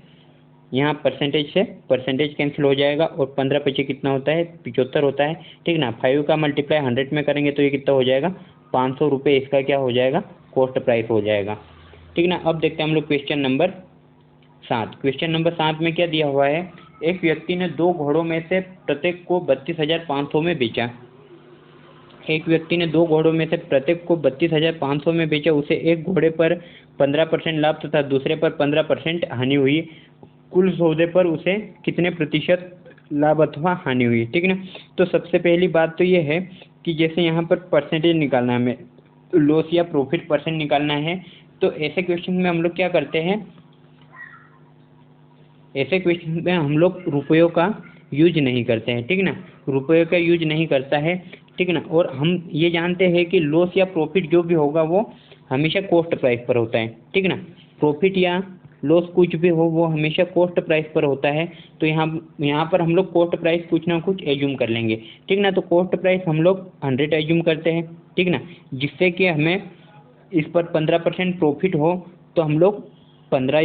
यहाँ परसेंटेज से परसेंटेज कैंसिल हो जाएगा, और 15 पीछे कितना होता है, 75 होता है, ठीक ना। 5 का मल्टीप्लाई 100 में करेंगे तो ये कितना हो जाएगा, 500 रुपये इसका क्या हो जाएगा, कॉस्ट प्राइस हो जाएगा, ठीक ना। अब देखते हैं हम लोग क्वेश्चन नंबर 7। क्वेश्चन नंबर 7 में क्या दिया हुआ है, एक व्यक्ति ने 2 घोड़ों में से प्रत्येक को 32,500 में बेचा। एक व्यक्ति ने 2 घोड़ों में से प्रत्येक को 32,500 में बेचा। उसे एक घोड़े पर 15% लाभ तथा दूसरे पर 15% हानि हुई। कुल सौदे पर उसे कितने प्रतिशत लाभ अथवा हानि हुई, ठीक ना। तो सबसे पहली बात तो ये है कि जैसे यहाँ पर परसेंटेज निकालना है हमें, लॉस या प्रॉफिट परसेंट निकालना है। तो ऐसे क्वेश्चन में हम लोग क्या करते हैं, ऐसे क्वेश्चन में हम लोग रुपयों का यूज नहीं करते हैं, ठीक ना। रुपयों का यूज नहीं करता है, ठीक ना। और हम ये जानते हैं कि लॉस या प्रॉफिट जो भी होगा वो हमेशा कॉस्ट प्राइस पर होता है, ठीक ना। प्रॉफिट या लॉस कुछ भी हो वो हमेशा कॉस्ट प्राइस पर होता है। तो यहाँ पर हम लोग कॉस्ट प्राइस कुछ ना कुछ एज्यूम कर लेंगे, ठीक ना। तो कॉस्ट प्राइस हम लोग 100 एज्यूम करते हैं, ठीक ना, जिससे कि हमें इस पर 15% प्रॉफिट हो तो हम लोग 15,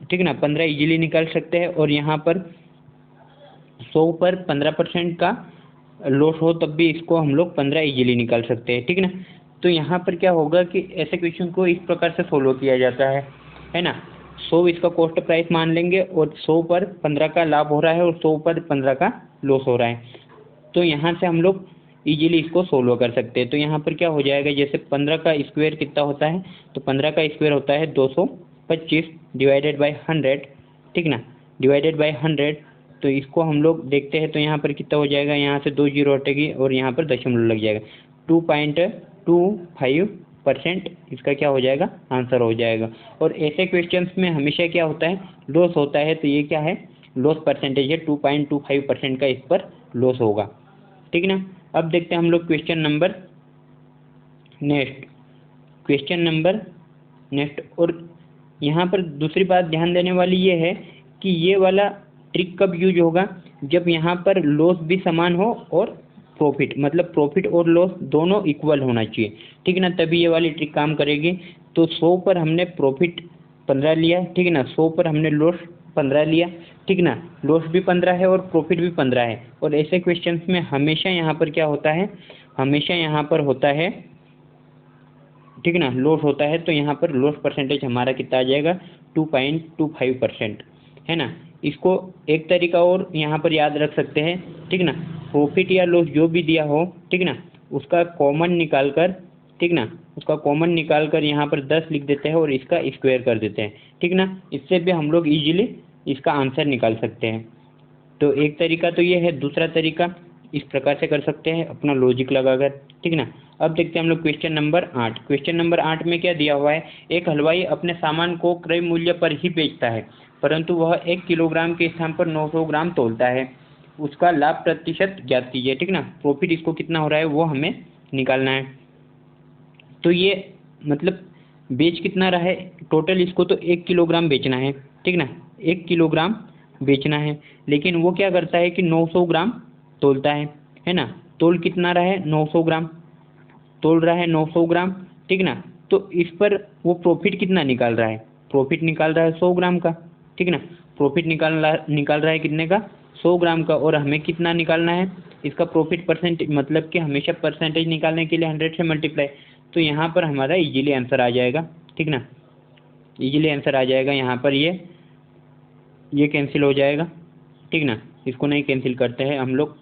ठीक ना, 15 इजीली निकाल सकते हैं। और यहाँ पर 100 पर 15% का लॉस हो तब भी इसको हम लोग 15 इजीली निकाल सकते हैं, ठीक ना। तो यहाँ पर क्या होगा कि ऐसे क्वेश्चन को इस प्रकार से सोल्व किया जाता है ना। 100 इसका कॉस्ट प्राइस मान लेंगे, और 100 पर 15 का लाभ हो रहा है, और 100 पर 15 का लॉस हो रहा है। तो यहाँ से हम लोग इजीली इसको सोल्व कर सकते हैं। तो यहाँ पर क्या हो जाएगा, जैसे 15 का स्क्वायर कितना होता है, तो 15 का स्क्वायर होता है 225 डिवाइडेड बाई 100, ठीक ना, डिवाइडेड बाई 100। तो इसको हम लोग देखते हैं, तो यहाँ पर कितना हो जाएगा, यहाँ से 2 जीरो हटेगी और यहाँ पर दशमलव लग जाएगा। 2.25% इसका क्या हो जाएगा, आंसर हो जाएगा। और ऐसे क्वेश्चंस में हमेशा क्या होता है, लॉस होता है। तो ये क्या है, लॉस परसेंटेज है, 2.25% का इस पर लॉस होगा, ठीक ना। अब देखते हैं हम लोग क्वेश्चन नंबर नेक्स्ट। और यहाँ पर दूसरी बात ध्यान देने वाली ये है कि ये वाला ट्रिक कब यूज होगा, जब यहाँ पर लॉस भी समान हो और प्रॉफिट, मतलब प्रॉफिट और लॉस दोनों इक्वल होना चाहिए, ठीक ना, तभी ये वाली ट्रिक काम करेगी। तो 100 पर हमने प्रॉफिट 15 लिया, ठीक है ना, 100 पर हमने लॉस 15 लिया, ठीक ना, लॉस भी 15 है और प्रॉफिट भी 15 है। और ऐसे क्वेश्चंस में हमेशा यहाँ पर क्या होता है, हमेशा यहाँ पर होता है, ठीक ना, लॉस होता है। तो यहाँ पर लॉस परसेंटेज हमारा कितना आ जाएगा, 2.25%, है ना। इसको एक तरीका और यहाँ पर याद रख सकते हैं, ठीक ना, प्रॉफिट या लॉस जो भी दिया हो, ठीक ना, उसका कॉमन निकाल कर, ठीक ना, उसका कॉमन निकाल कर यहाँ पर 10 लिख देते हैं और इसका स्क्वायर कर देते हैं, ठीक ना। इससे भी हम लोग इजीली इसका आंसर निकाल सकते हैं। तो एक तरीका तो ये है, दूसरा तरीका इस प्रकार से कर सकते हैं अपना लॉजिक लगाकर, ठीक ना। अब देखते हैं हम लोग क्वेश्चन नंबर 8। क्वेश्चन नंबर 8 में क्या दिया हुआ है, एक हलवाई अपने सामान को क्रय मूल्य पर ही बेचता है, परंतु वह 1 किलोग्राम के स्थान पर 900 ग्राम तोलता है। उसका लाभ प्रतिशत ज्ञात कीजिए, ठीक ना। प्रॉफिट इसको कितना हो रहा है वो हमें निकालना है। तो ये मतलब बेच कितना रहा है, टोटल इसको तो 1 किलोग्राम बेचना है, ठीक ना, 1 किलोग्राम बेचना है। लेकिन वो क्या करता है कि 900 ग्राम तोलता है ना। तोल कितना रहा है, 900 ग्राम तोल रहा है, 900 ग्राम, ठीक ना। तो इस पर वो प्रॉफिट कितना निकाल रहा है, प्रॉफिट निकाल रहा है 100 ग्राम का, ठीक ना। प्रॉफिट निकाल रहा है कितने का, 100 ग्राम का। और हमें कितना निकालना है, इसका प्रॉफिट परसेंटेज, मतलब कि हमेशा परसेंटेज निकालने के लिए 100 से मल्टीप्लाई। तो यहाँ पर हमारा इजीली आंसर आ जाएगा, ठीक ना, इजीली आंसर आ जाएगा। यहाँ पर ये कैंसिल हो जाएगा, ठीक ना। इसको नहीं कैंसिल करते हैं हम लोग,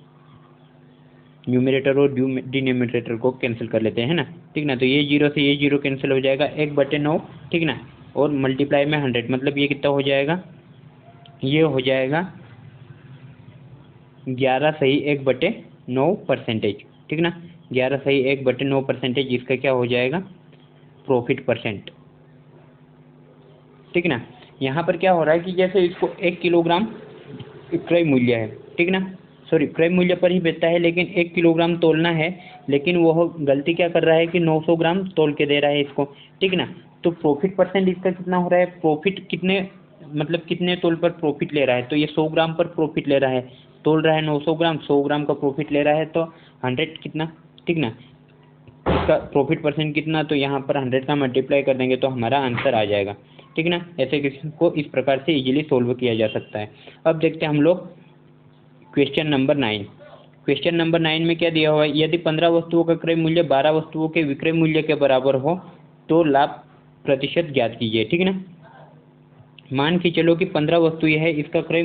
न्यूमरेटर और डिनोमिनेटर को कैंसिल कर लेते हैं, ना, ठीक ना। तो ये 0 से ये 0 कैंसिल हो जाएगा, 1/9, ठीक ना, और मल्टीप्लाई में 100, मतलब ये कितना हो जाएगा, ये हो जाएगा 11 सही 1/9%, ठीक ना, 11 सही 1/9%। इसका क्या हो जाएगा, प्रॉफिट परसेंट, ठीक ना। यहाँ पर क्या हो रहा है कि जैसे इसको 1 किलोग्राम क्रय मूल्य है, ठीक ना, सॉरी क्रय मूल्य पर ही बेचता है, लेकिन 1 किलोग्राम तोलना है, लेकिन वह गलती क्या कर रहा है कि 900 ग्राम तोल के दे रहा है इसको, ठीक ना। तो प्रॉफिट परसेंट इसका कितना हो रहा है, प्रॉफिट कितने मतलब कितने तोल पर प्रॉफिट ले रहा है, तो ये 100 ग्राम पर प्रॉफिट ले रहा है, तोल रहा है 900 ग्राम, 100 ग्राम का प्रॉफिट ले रहा है, तो 100 कितना, ठीक ना, इसका प्रॉफिट परसेंट कितना, तो यहाँ पर 100 का मल्टीप्लाई कर देंगे तो हमारा आंसर आ जाएगा, ठीक ना। ऐसे क्वेश्चन को इस प्रकार से इजीली सोल्व किया जा सकता है। अब देखते हैं हम लोग क्वेश्चन नंबर 9। क्वेश्चन नंबर 9 में क्या दिया हुआ है, यदि 15 वस्तुओं का क्रय मूल्य 12 वस्तुओं के विक्रय मूल्य के बराबर हो तो लाभ प्रतिशत ज्ञात कीजिए, ठीक है ना। मान के चलो कि 15 वस्तु है, इसका क्रय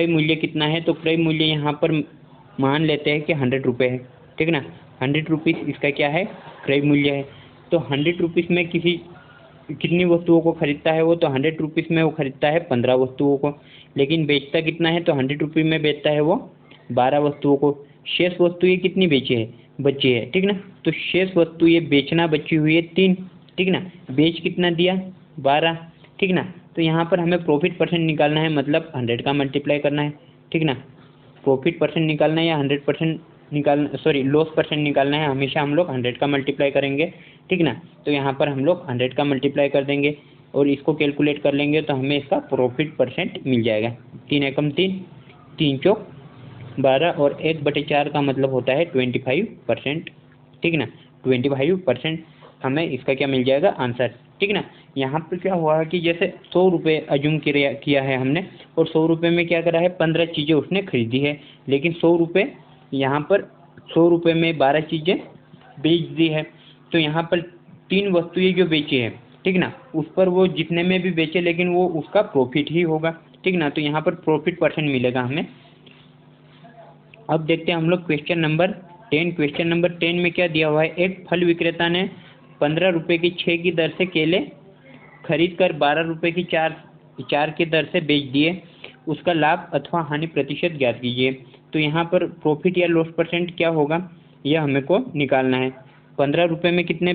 मूल्य कितना है, तो क्रय मूल्य यहाँ पर मान लेते हैं कि 100 रुपये है, ठीक है ना। 100 रुपीज़ इसका क्या है, क्रय मूल्य है। तो 100 रुपीज़ में कितनी वस्तुओं को खरीदता है वो, तो 100 रुपीज़ में वो खरीदता है 15 वस्तुओं को, लेकिन बेचता कितना है, तो 100 रुपये में बेचता है वो 12 वस्तुओं को। शेष वस्तु ये कितनी बची है, ठीक ना। तो शेष वस्तु ये बेचना बची हुई है 3, ठीक ना। बेच कितना दिया, 12, ठीक ना। तो यहाँ पर हमें प्रॉफिट परसेंट निकालना है, मतलब 100 का मल्टीप्लाई करना है, ठीक ना। प्रॉफिट परसेंट निकालना है या 100% निकालना, सॉरी लॉस परसेंट निकालना है, हमेशा हम लोग 100 का मल्टीप्लाई करेंगे, ठीक ना। तो यहाँ पर हम लोग 100 का मल्टीप्लाई कर देंगे और इसको कैलकुलेट कर लेंगे तो हमें इसका प्रॉफिट परसेंट मिल जाएगा। 3 एकम 3, 3 चौक 12 और 1/4 का मतलब होता है 25%, ठीक ना। 25% हमें इसका क्या मिल जाएगा, आंसर, ठीक ना। यहाँ पर क्या हुआ है कि जैसे 100 रुपये अज्यूम किया है हमने, और 100 रुपये में क्या करा है, 15 चीज़ें उसने खरीदी है, लेकिन 100 रुपये यहाँ पर 100 रुपये में 12 चीज़ें बेच दी है। तो यहाँ पर 3 वस्तुएं जो बेची है, ठीक ना, उस पर वो जितने में भी बेचे लेकिन वो उसका प्रॉफिट ही होगा, ठीक ना। तो यहाँ पर प्रॉफिट परसेंट मिलेगा हमें। अब देखते हैं हम लोग क्वेश्चन नंबर 10। क्वेश्चन नंबर 10 में क्या दिया हुआ है, एक फल विक्रेता ने 15 रुपये की 6 की दर से केले खरीद कर 12 रुपये की 4 की दर से बेच दिए, उसका लाभ अथवा हानि प्रतिशत ज्ञात कीजिए। तो यहाँ पर प्रॉफिट या लॉस परसेंट क्या होगा, यह हमें को निकालना है। 15 रुपये में कितने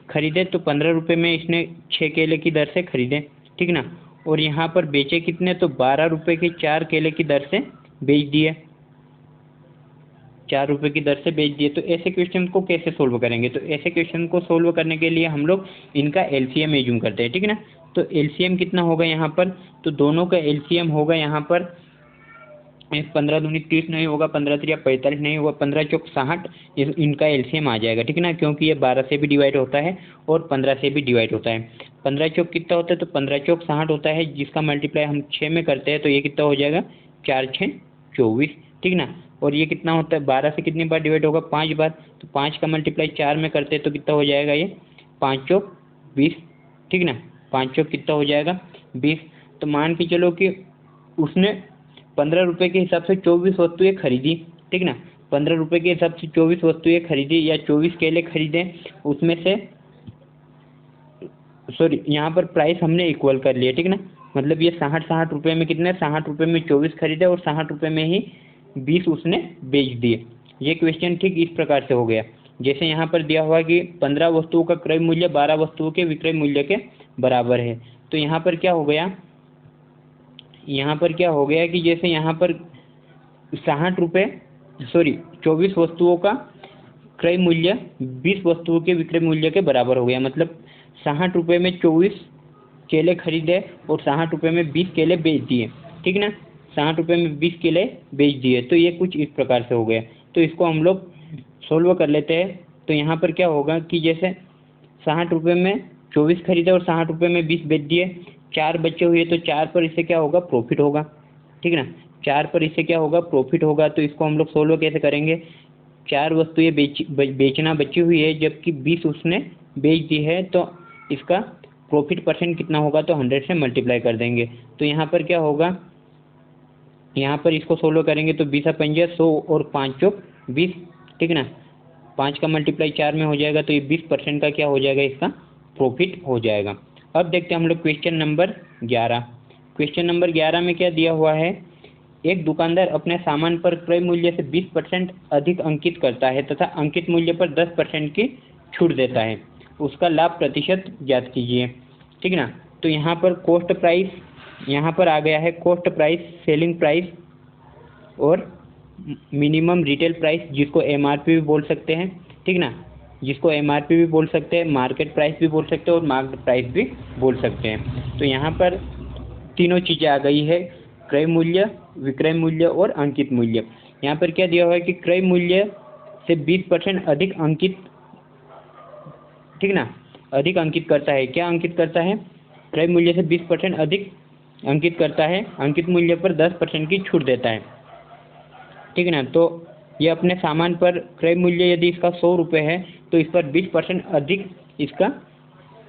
खरीदे, तो 15 रुपये में इसने 6 केले की दर से खरीदे, ठीक ना। और यहाँ पर बेचे कितने, तो 12 रुपये के 4 केले की दर से बेच दिए, 4 रुपये की दर से बेच दिए। तो ऐसे क्वेश्चन को कैसे सोल्व करेंगे, तो ऐसे क्वेश्चन को सोल्व करने के लिए हम लोग इनका एलसीएम यूज करते हैं, ठीक है ना। तो एलसीएम कितना होगा यहाँ पर, तो दोनों का एलसीएम होगा यहाँ पर 15 दूनी 30 नहीं होगा, 15 3 45 नहीं होगा, 15 चौक 60, इनका एलसीएम आ जाएगा, ठीक है ना। क्योंकि ये 12 से भी डिवाइड होता है और 15 से भी डिवाइड होता है। 15 चौक कितना होता है, तो 15 चौक 60 होता है, जिसका मल्टीप्लाई हम 6 में करते हैं तो ये कितना हो जाएगा, 4 6 24, ठीक ना। और ये कितना होता है, 12 से कितनी बार डिवाइड होगा, 5 बार, तो 5 का मल्टीप्लाई 4 में करते हैं तो कितना हो जाएगा, ये 5 चौक 20, ठीक ना। 5 चौक कितना हो जाएगा, 20। तो मान के चलो कि उसने 15 रुपये के हिसाब से 24 वस्तुएं खरीदी, ठीक ना। 15 रुपये के हिसाब से 24 वस्तुएं खरीदी या 24 केले खरीदे, उसमें से सॉरी यहाँ पर प्राइस हमने इक्वल कर लिया, ठीक ना। मतलब ये 60 रुपये में कितने, 60 रुपये में 24 खरीदे और 60 रुपये में ही 20 उसने बेच दिए। ये क्वेश्चन ठीक इस प्रकार से हो गया, जैसे यहाँ पर दिया हुआ कि 15 वस्तुओं का क्रय मूल्य 12 वस्तुओं के विक्रय मूल्य के बराबर है। तो यहाँ पर क्या हो गया कि जैसे यहाँ पर 24 वस्तुओं का क्रय मूल्य 20 वस्तुओं के विक्रय मूल्य के बराबर हो गया। मतलब 60 रुपये में 24 केले खरीदे और 60 रुपये में 20 केले बेच दिए, ठीक ना। 60 रुपये में 20 केले बेच दिए, तो ये कुछ इस प्रकार से हो गया। तो इसको हम लोग सोल्व कर लेते हैं। तो यहाँ पर क्या होगा कि जैसे 60 रुपये में 24 खरीदे और 60 रुपये में 20 बेच दिए, 4 बचे हुए, तो 4 पर इससे क्या होगा, प्रॉफिट होगा, ठीक है ना। 4 पर इससे क्या होगा, प्रॉफिट होगा। तो इसको हम लोग सोल्व कैसे करेंगे, 4 वस्तुएं बेचना बची हुई है जबकि 20 उसने बेच दी है, तो इसका प्रॉफिट परसेंट कितना होगा, तो 100 से मल्टीप्लाई कर देंगे। तो यहाँ पर क्या होगा, यहाँ पर इसको सोल्व करेंगे तो 20 पंजे 100 और 5 चौक 20, ठीक है ना। 5 का मल्टीप्लाई 4 में हो जाएगा, तो ये 20% का क्या हो जाएगा, इसका प्रॉफिट हो जाएगा। अब देखते हैं हम लोग क्वेश्चन नंबर 11। क्वेश्चन नंबर 11 में क्या दिया हुआ है, एक दुकानदार अपने सामान पर क्रय मूल्य से 20% अधिक अंकित करता है तथा अंकित मूल्य पर 10% की छूट देता है, उसका लाभ प्रतिशत ज्ञात कीजिए, ठीक है ना। तो यहाँ पर कॉस्ट प्राइस, यहाँ पर आ गया है कॉस्ट प्राइस, सेलिंग प्राइस और मिनिमम रिटेल प्राइस, जिसको एमआरपी भी बोल सकते हैं, ठीक ना। जिसको एमआरपी भी बोल सकते हैं, मार्केट प्राइस भी बोल सकते हैं और मार्केट प्राइस भी बोल सकते हैं। तो यहाँ पर तीनों चीज़ें आ गई है, क्रय मूल्य, विक्रय मूल्य और अंकित मूल्य। यहाँ पर क्या दिया हुआ है कि क्रय मूल्य से 20% अधिक अंकित, ठीक ना, अधिक अंकित करता है। क्या अंकित करता है? क्रय मूल्य से 20% अधिक अंकित करता है, अंकित मूल्य पर 10% की छूट देता है, ठीक ना। तो ये अपने सामान पर क्रय मूल्य यदि इसका 100 रुपये है तो इस पर 20% अधिक इसका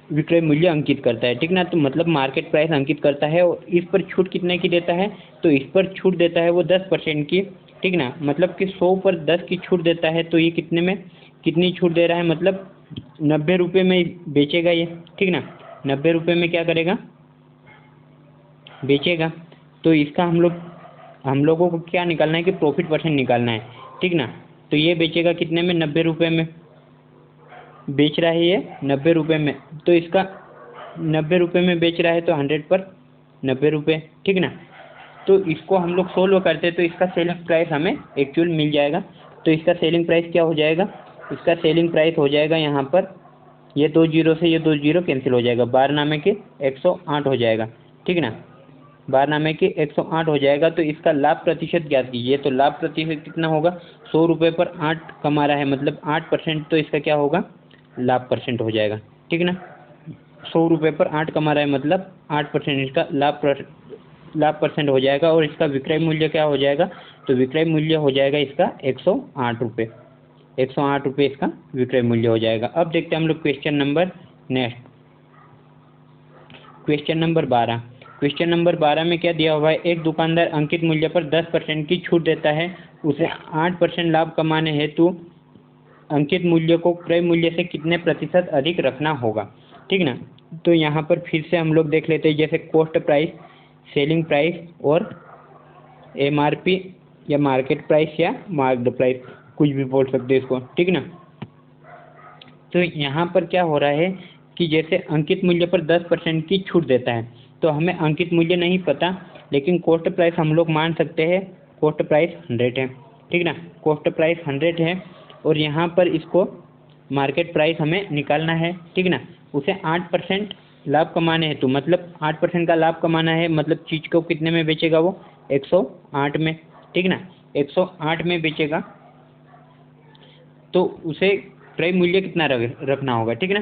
विक्रय मूल्य अंकित करता है, ठीक ना। तो मतलब मार्केट प्राइस अंकित करता है और इस पर छूट कितने की देता है? तो इस पर छूट देता है वो 10% की, ठीक ना। मतलब कि 100 पर 10 की छूट देता है, तो ये कितने में कितनी छूट दे रहा है? मतलब 90 रुपये में बेचेगा ये, ठीक ना। 90 रुपये में क्या करेगा? बेचेगा। तो इसका हम लोगों को क्या निकालना है कि प्रॉफिट परसेंट निकालना है, ठीक ना। तो ये बेचेगा कितने में? 90 रुपये में बेच रहा है ये, 90 रुपये में। तो इसका 90 रुपये में बेच रहा है तो 100 पर 90 रुपये, ठीक ना। तो इसको हम लोग सोल्व करते तो इसका सेलिंग प्राइस हमें एक्चुअल मिल जाएगा। तो इसका सेलिंग प्राइस क्या हो जाएगा? इसका सेलिंग प्राइस हो जाएगा यहाँ पर, ये 2 जीरो से ये 2 जीरो कैंसिल हो जाएगा, 12 के 108 हो जाएगा, ठीक ना। 12 के 108 हो जाएगा। तो इसका लाभ प्रतिशत ज्ञात कीजिए। तो लाभ प्रतिशत कितना होगा? 100 रुपये पर 8 कमा रहा है, मतलब 8%। तो इसका क्या होगा? लाभ परसेंट हो जाएगा, ठीक ना। 100 रुपये पर 8 कमा रहा है, मतलब 8% इसका लाभ परसेंट हो जाएगा। और इसका विक्रय मूल्य क्या हो जाएगा? तो विक्रय मूल्य हो जाएगा इसका 108 रुपये, 108 रुपये इसका विक्रय मूल्य हो जाएगा। अब देखते हैं हम लोग question number next, question number 12। Question number 12 में क्या दिया हुआ है? एक दुकानदार अंकित मूल्य पर 10% की छूट देता है, उसे 8% लाभ कमाने हेतु अंकित मूल्य को क्रय मूल्य से कितने प्रतिशत अधिक रखना होगा, ठीक ना। तो यहाँ पर फिर से हम लोग देख लेते हैं, जैसे कॉस्ट प्राइस, सेलिंग प्राइस और एमआरपी या मार्केट प्राइस या मार्केट प्राइस, कुछ भी बोल सकते हैं इसको, ठीक ना। तो यहाँ पर क्या हो रहा है कि जैसे अंकित मूल्य पर 10% की छूट देता है, तो हमें अंकित मूल्य नहीं पता, लेकिन कॉस्ट प्राइस हम लोग मान सकते हैं, कॉस्ट प्राइस 100 है, ठीक ना। कॉस्ट प्राइस 100 है और यहाँ पर इसको मार्केट प्राइस हमें निकालना है, ठीक ना। उसे 8% लाभ कमाने हेतु, मतलब 8% का लाभ कमाना है, मतलब चीज़ को कितने में बेचेगा वो? 108 में, ठीक ना। 108 में बेचेगा तो उसे क्रय मूल्य कितना रखना होगा, ठीक है ना।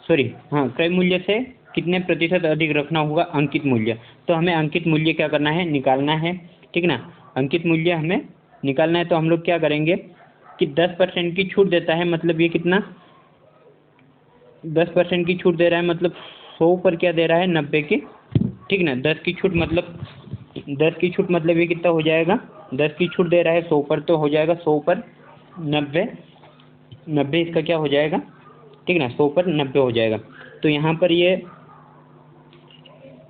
सॉरी, हाँ, क्रय मूल्य से कितने प्रतिशत अधिक रखना होगा? अंकित मूल्य। तो हमें अंकित मूल्य क्या करना है? निकालना है, ठीक ना। अंकित मूल्य हमें निकालना है। तो हम लोग क्या करेंगे कि 10% की छूट देता है, मतलब ये कितना? 10% की छूट दे रहा है, मतलब 100 पर क्या दे रहा है? 90 की, ठीक ना। 10 की छूट मतलब ये कितना हो जाएगा? 10 की छूट दे रहा है 100 पर, तो हो जाएगा 100 पर 90 इसका क्या हो जाएगा, ठीक ना। 100 पर 90 हो जाएगा। तो यहाँ पर ये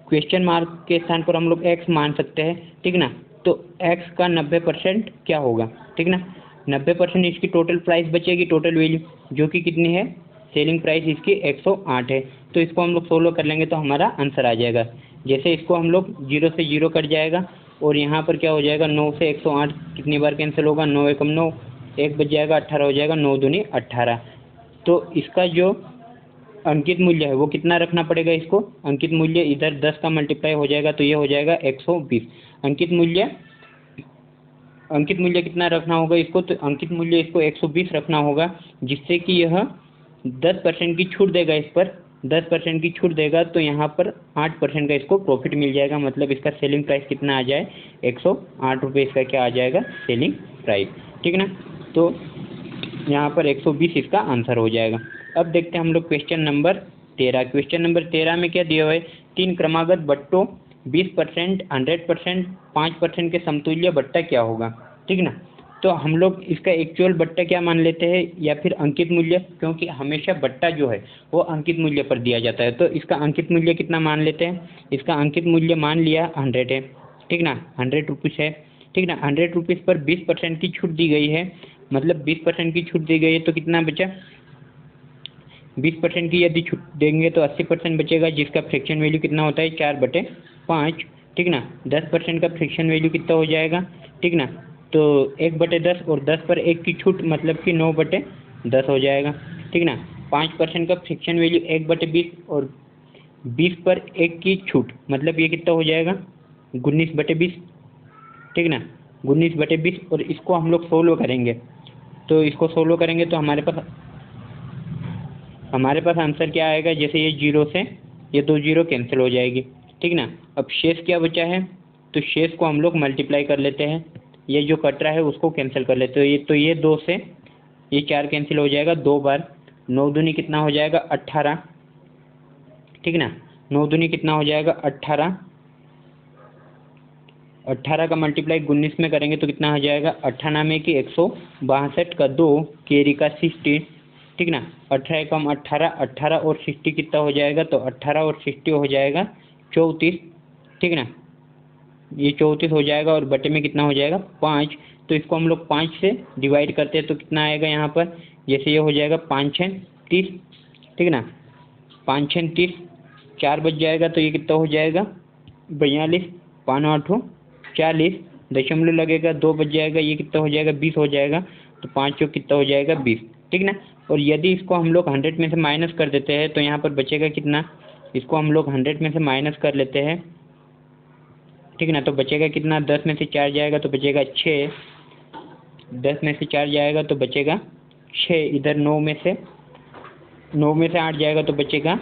क्वेश्चन मार्क के स्थान पर हम लोग x मान सकते हैं, ठीक ना। तो x का 90% क्या होगा, ठीक ना। 90% इसकी टोटल प्राइस बचेगी, टोटल वैल्यू, जो कि कितनी है? सेलिंग प्राइस इसकी 108 है। तो इसको हम लोग सोल्व कर लेंगे तो हमारा आंसर आ जाएगा। जैसे इसको हम लोग 0 से 0 कट जाएगा और यहाँ पर क्या हो जाएगा? 9 से 108 कितनी बार कैंसिल होगा? 9 एकम 9, 1 बच जाएगा, 18 हो जाएगा, 9 दूनी 18। तो इसका जो अंकित मूल्य है वो कितना रखना पड़ेगा इसको? अंकित मूल्य इधर 10 का मल्टीप्लाई हो जाएगा तो ये हो जाएगा 120। अंकित मूल्य कितना रखना होगा इसको? तो अंकित मूल्य इसको 120 रखना होगा, जिससे कि यह 10% की छूट देगा, इस पर 10% की छूट देगा। तो यहाँ पर 8% का इसको प्रॉफिट मिल जाएगा, मतलब इसका सेलिंग प्राइस कितना आ जाए? 108 रुपये इसका क्या आ जाएगा? सेलिंग प्राइस, ठीक ना। तो यहाँ पर 120 इसका आंसर हो जाएगा। अब देखते हैं हम लोग क्वेश्चन नंबर 13। क्वेश्चन नंबर 13 में क्या दिया हुआ है? 3 क्रमागत बट्टों 20%, 100%, 5% के समतुल्य बट्टा क्या होगा, ठीक ना। तो हम लोग इसका एक्चुअल बट्टा क्या मान लेते हैं या फिर अंकित मूल्य, क्योंकि हमेशा बट्टा जो है वो अंकित मूल्य पर दिया जाता है। तो इसका अंकित मूल्य कितना मान लेते हैं? इसका अंकित मूल्य मान लिया 100 है, ठीक ना, 100 रुपीज़ है, ठीक ना। 100 रुपीज़ पर 20% की छूट दी गई है, मतलब 20% की छूट दी गई है, तो कितना बचा? 20% की यदि छूट देंगे तो 80% बचेगा, जिसका फ्रैक्शन वैल्यू कितना होता है? 4/5, ठीक ना। 10% का फ्रैक्शन वैल्यू कितना हो जाएगा, ठीक ना। तो 1/10 और 10 पर 1 की छूट, मतलब कि 9/10 हो जाएगा। ठीक ना। 5% का फ्रिक्शन वैल्यू 1/20 और 20/1 की छूट, मतलब ये कितना हो जाएगा 19/20, ठीक ना, 19/20। और इसको हम लोग सोल्व करेंगे, तो इसको सोल्व करेंगे तो हमारे पास आंसर क्या आएगा, जैसे ये 0 से ये 2 0 कैंसिल हो जाएगी, ठीक ना। अब शेष क्या बचा है, तो शेष को हम लोग मल्टीप्लाई कर लेते हैं, ये जो कट रहा है उसको कैंसिल कर लेते हैं। तो ये 2 से ये 4 कैंसिल हो जाएगा 2 बार, 9 दूनी कितना हो जाएगा 18, ठीक ना। 9 दूनी कितना हो जाएगा 18, 18 का मल्टीप्लाई 19 में करेंगे तो कितना हो जाएगा 98 की 162 का 2 केरी का 60, ठीक ना। 18 कम 18, 18 और 60 कितना हो जाएगा, तो 18 और 60 हो जाएगा 34, ठीक ना। ये 34 हो जाएगा और बटे में कितना हो जाएगा 5। तो इसको हम लोग 5 से डिवाइड करते हैं तो कितना आएगा यहाँ पर, जैसे ये हो जाएगा 5 6 30, ठीक ना। 5 6 30, 4 बच जाएगा तो ये कितना हो जाएगा 42, 5 8 40, दशमलव लगेगा 2 बच जाएगा, ये कितना हो जाएगा 20 हो जाएगा। तो 5 चौक कितना हो जाएगा 20, ठीक ना। और यदि इसको हम लोग 100 में से माइनस कर देते हैं तो यहाँ पर बचेगा कितना, इसको हम लोग 100 में से माइनस कर लेते हैं, ठीक ना। तो बचेगा कितना, 10 में से 4 जाएगा तो बचेगा 6, 10 में से 4 जाएगा तो बचेगा 6, इधर 9 में से 8 जाएगा तो बचेगा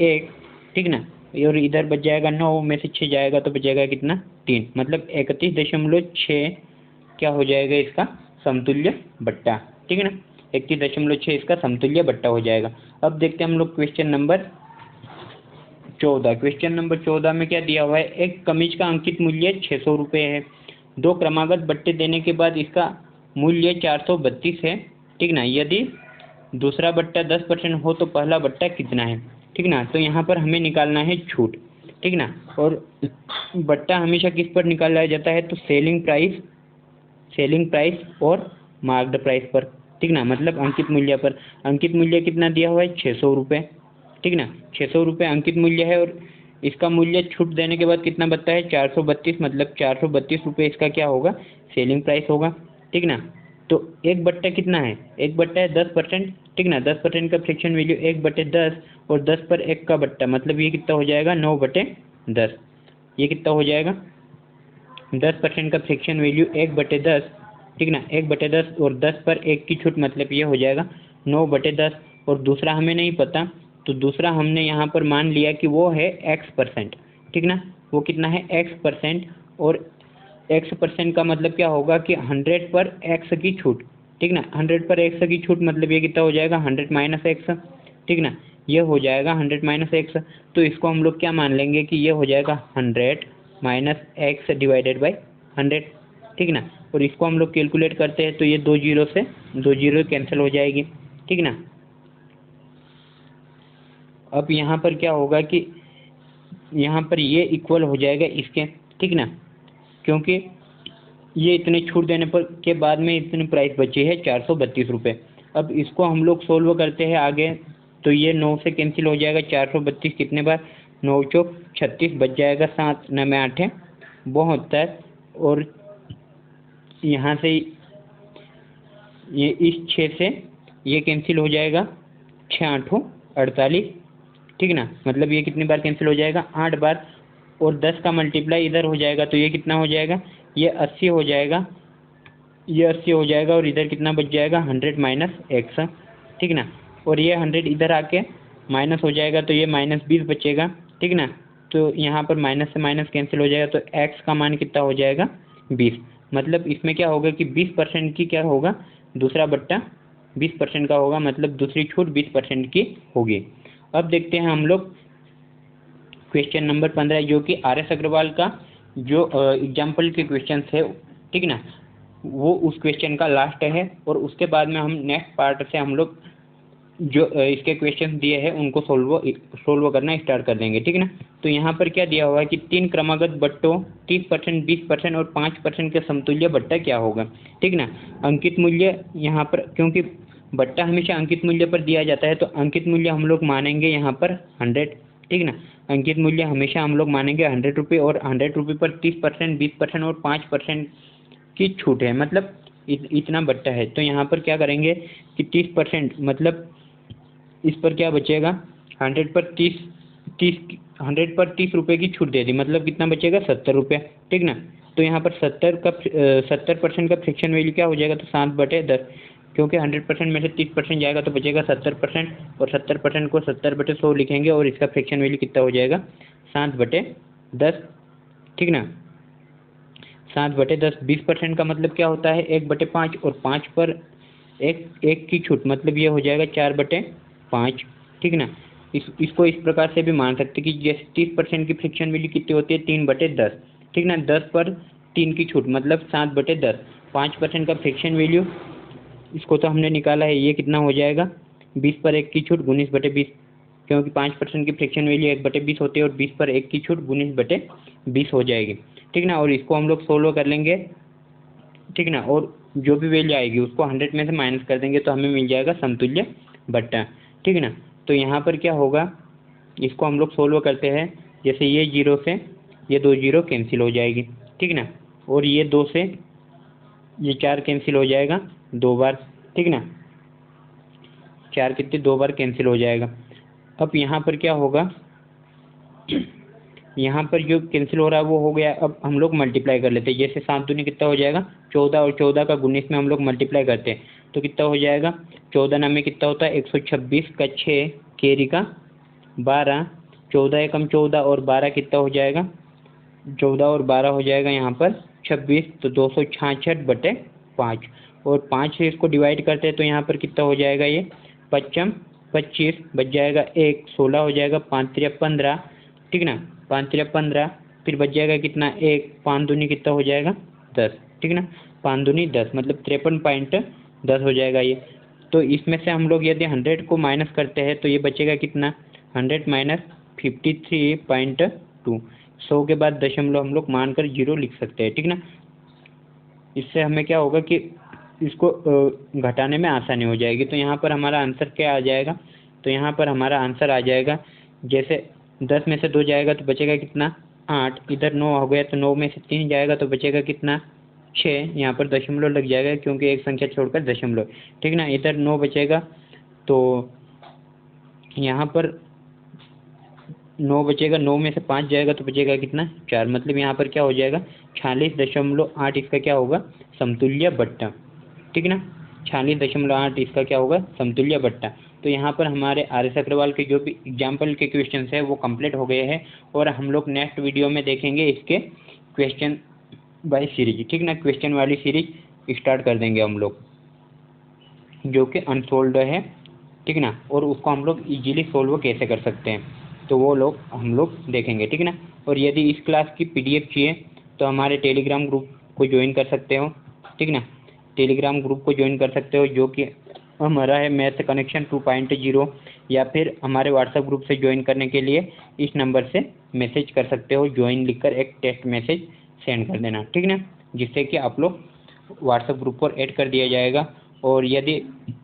1, ठीक ना। और इधर बच जाएगा 9 में से 6 जाएगा तो बचेगा कितना 3, मतलब 31.6 क्या हो जाएगा इसका समतुल्य बट्टा, ठीक है ना। 31.6 इसका समतुल्य बट्टा हो जाएगा। अब देखते हैं हम लोग क्वेश्चन नंबर 14। क्वेश्चन नंबर 14 में क्या दिया हुआ है, एक कमीज का अंकित मूल्य 600 रुपये है, 2 क्रमागत बट्टे देने के बाद इसका मूल्य 432 है, ठीक ना। यदि दूसरा बट्टा 10% हो तो पहला बट्टा कितना है, ठीक ना। तो यहाँ पर हमें निकालना है छूट, ठीक ना। और बट्टा हमेशा किस पर निकाला जाता है, तो सेलिंग प्राइस और मार्क्ड प्राइस पर, ठीक ना, मतलब अंकित मूल्य पर। अंकित मूल्य कितना दिया हुआ है 600 रुपये, ठीक ना। 600 रुपये अंकित मूल्य है और इसका मूल्य छूट देने के बाद कितना बनता है 432, मतलब 432 रुपये इसका क्या होगा सेलिंग प्राइस होगा, ठीक ना। तो एक बट्टा कितना है, एक बट्टा है 10%, ठीक ना। 10% का फ्रिक्शन वैल्यू 1/10 और 10/1 का बट्टा, मतलब ये कितना हो जाएगा 9/10, ये कितना हो जाएगा 10% का फ्रिक्शन वैल्यू 1/10, ठीक ना, 1/10 और 10/1 की छूट, मतलब ये हो जाएगा 9/10। और दूसरा हमें नहीं पता, तो दूसरा हमने यहाँ पर मान लिया कि वो है X%, ठीक ना, वो कितना है X%। और X% का मतलब क्या होगा कि 100 पर X की छूट, ठीक ना, 100 पर X की छूट, मतलब ये कितना हो जाएगा 100 माइनस X, ठीक ना, ये हो जाएगा 100 माइनस X। तो इसको हम लोग क्या मान लेंगे कि ये हो जाएगा 100 माइनस X डिवाइडेड बाई 100, ठीक ना। और इसको हम लोग कैलकुलेट करते हैं तो ये 2 जीरो से 2 जीरो कैंसिल हो जाएगी, ठीक ना। अब यहाँ पर क्या होगा कि यहाँ पर ये इक्वल हो जाएगा इसके, ठीक ना, क्योंकि ये इतने छूट देने पर के बाद में इतनी प्राइस बची है 432 रुपये। अब इसको हम लोग सोल्व करते हैं आगे, तो ये 9 से कैंसिल हो जाएगा, 432 कितने बार 9 चौक 36 बच जाएगा, 7 9 में 8 है 72, और यहाँ से ये इस 6 से ये कैंसिल हो जाएगा 6 8 48, ठीक ना, मतलब ये कितनी बार कैंसिल हो जाएगा 8 बार। और 10 का मल्टीप्लाई इधर हो जाएगा तो ये कितना हो जाएगा, ये 80 हो जाएगा, ये 80 हो जाएगा। और इधर कितना बच जाएगा 100 माइनस X, ठीक ना। और ये 100 इधर आके माइनस हो जाएगा तो ये -20 बचेगा, ठीक ना। तो यहाँ पर माइनस से माइनस कैंसिल हो जाएगा तो X का मान कितना हो जाएगा 20, मतलब इसमें क्या होगा कि 20% की क्या होगा दूसरा बट्टा 20% का होगा, मतलब दूसरी छूट 20% की होगी। अब देखते हैं हम लोग क्वेश्चन नंबर 15, जो कि RS अग्रवाल का जो एग्जाम्पल के क्वेश्चन है, ठीक ना, वो उस क्वेश्चन का लास्ट है। और उसके बाद में हम नेक्स्ट पार्ट से हम लोग जो इसके क्वेश्चन दिए हैं उनको सोल्व करना स्टार्ट कर देंगे, ठीक ना। तो यहाँ पर क्या दिया हुआ है कि 3 क्रमागत बट्टों 30%, 20% और 5% के समतुल्य बट्टा क्या होगा, ठीक ना। अंकित मूल्य यहाँ पर, क्योंकि बट्टा हमेशा अंकित मूल्य पर दिया जाता है तो अंकित मूल्य हम लोग मानेंगे यहाँ पर 100, ठीक ना। अंकित मूल्य हमेशा हम लोग मानेंगे 100 रुपये, और 100 रुपये पर 30%, 20% और 5% की छूट है, मतलब इतना बट्टा है। तो यहाँ पर क्या करेंगे कि 30%, मतलब इस पर क्या बचेगा, 100 पर 30 रुपये की छूट दे दी, मतलब कितना बचेगा 70 रुपये, ठीक ना। तो यहाँ पर 70% का फ्रिक्शन वैल्यू क्या हो जाएगा, तो 7/10, क्योंकि 100% में से 30% जाएगा तो बचेगा 70%, और 70% को 70/100 लिखेंगे और इसका फ्रिक्शन वैल्यू कितना हो जाएगा 7/10, ठीक ना। 7/10 20% का मतलब क्या होता है 1/5, और 5 पर एक की छूट, मतलब ये हो जाएगा 4/5, ठीक ना। इसको इस प्रकार से भी मान सकते कि जैसे 30% की फ्रिक्शन वैल्यू कितनी होती है 3/10, ठीक ना। 10 पर 3 की छूट मतलब 7/10, 5% का फ्रिक्शन वैल्यू, इसको तो हमने निकाला है, ये कितना हो जाएगा 20 पर 1 की छूट 19/20, क्योंकि 5% की फ्रिक्शन वैल्यू 1/20 होती है, और 20 पर 1 की छूट 19/20 हो जाएगी, ठीक ना। और इसको हम लोग सोल्व कर लेंगे, ठीक ना, और जो भी वैल्यू आएगी उसको 100 में से माइनस कर देंगे तो हमें मिल जाएगा समतुल्य बट्टा, ठीक ना। तो यहाँ पर क्या होगा, इसको हम लोग सोल्व करते हैं, जैसे ये 0 से ये 2 0 कैंसिल हो जाएगी, ठीक ना, और ये 2 से ये 4 कैंसिल हो जाएगा 2 बार, ठीक ना। 4 कितने 2 बार कैंसिल हो जाएगा। अब यहाँ पर क्या होगा, यहाँ पर जो कैंसिल हो रहा है वो हो गया। अब हम लोग मल्टीप्लाई कर लेते हैं, जैसे 7 दूनी कितना हो जाएगा 14, और 14 का 19 में हम लोग मल्टीप्लाई करते हैं तो कितना हो जाएगा, 14 नाम में कितना होता है 126 का 6 केरी का 12, 14 एकम 14 और 12 कितना हो जाएगा 14 और 12 हो जाएगा यहाँ पर 26, तो 266/5, और 5 से इसको डिवाइड करते हैं तो यहाँ पर कितना हो जाएगा, ये 5 25 बच जाएगा 1, 16 हो जाएगा, 5 3 15, ठीक ना, 5 3 15, फिर बच जाएगा कितना 1, 5 दूनी कितना हो जाएगा 10, ठीक ना, 5 दूनी 10 मतलब 53.10 हो जाएगा ये। तो इसमें से हम लोग यदि 100 को माइनस करते हैं तो ये बचेगा कितना 100 माइनस 53.2, 100 के बाद दशमलव हम लोग मानकर 0 लिख सकते हैं, ठीक ना। इससे हमें क्या होगा कि इसको घटाने में आसानी हो जाएगी। तो यहाँ पर हमारा आंसर क्या आ जाएगा, तो यहाँ पर हमारा आंसर आ जाएगा, जैसे 10 में से 2 जाएगा तो बचेगा कितना 8, इधर 9 हो गया तो 9 में से 3 जाएगा तो बचेगा कितना 6, यहाँ पर दशमलव लग जाएगा क्योंकि एक संख्या छोड़कर दशमलव, ठीक ना। इधर 9 बचेगा तो यहाँ पर 9 बचेगा, 9 में से 5 जाएगा तो बचेगा कितना 4, मतलब यहाँ पर क्या हो जाएगा 46.8, इसका क्या होगा समतुल्य बट्टा, ठीक ना। 46.8 इसका क्या होगा समतुल्य बट्टा। तो यहाँ पर हमारे RS अग्रवाल के जो भी एग्जाम्पल के क्वेश्चन है वो कंप्लीट हो गए हैं, और हम लोग नेक्स्ट वीडियो में देखेंगे इसके क्वेश्चन बाय सीरीज, ठीक ना। क्वेश्चन वाली सीरीज स्टार्ट कर देंगे हम लोग जो कि अनसोल्व्ड है, ठीक ना, और उसको हम लोग इजीली सोल्व कैसे कर सकते हैं तो वो लोग हम लोग देखेंगे, ठीक ना। और यदि इस क्लास की PDF चाहिए तो हमारे टेलीग्राम ग्रुप को ज्वाइन कर सकते हो, ठीक ना। टेलीग्राम ग्रुप को ज्वाइन कर सकते हो जो कि हमारा है मैथ कनेक्शन 2.0, या फिर हमारे व्हाट्सएप ग्रुप से ज्वाइन करने के लिए इस नंबर से मैसेज कर सकते हो, ज्वाइन लिखकर एक टेक्स्ट मैसेज सेंड कर देना, ठीक ना, जिससे कि आप लोग व्हाट्सएप ग्रुप पर ऐड कर दिया जाएगा। और यदि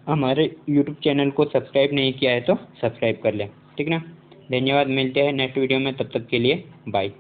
हमारे यूट्यूब चैनल को सब्सक्राइब नहीं किया है तो सब्सक्राइब कर लें, ठीक ना। धन्यवाद, मिलते हैं नेक्स्ट वीडियो में, तब तक के लिए बाय।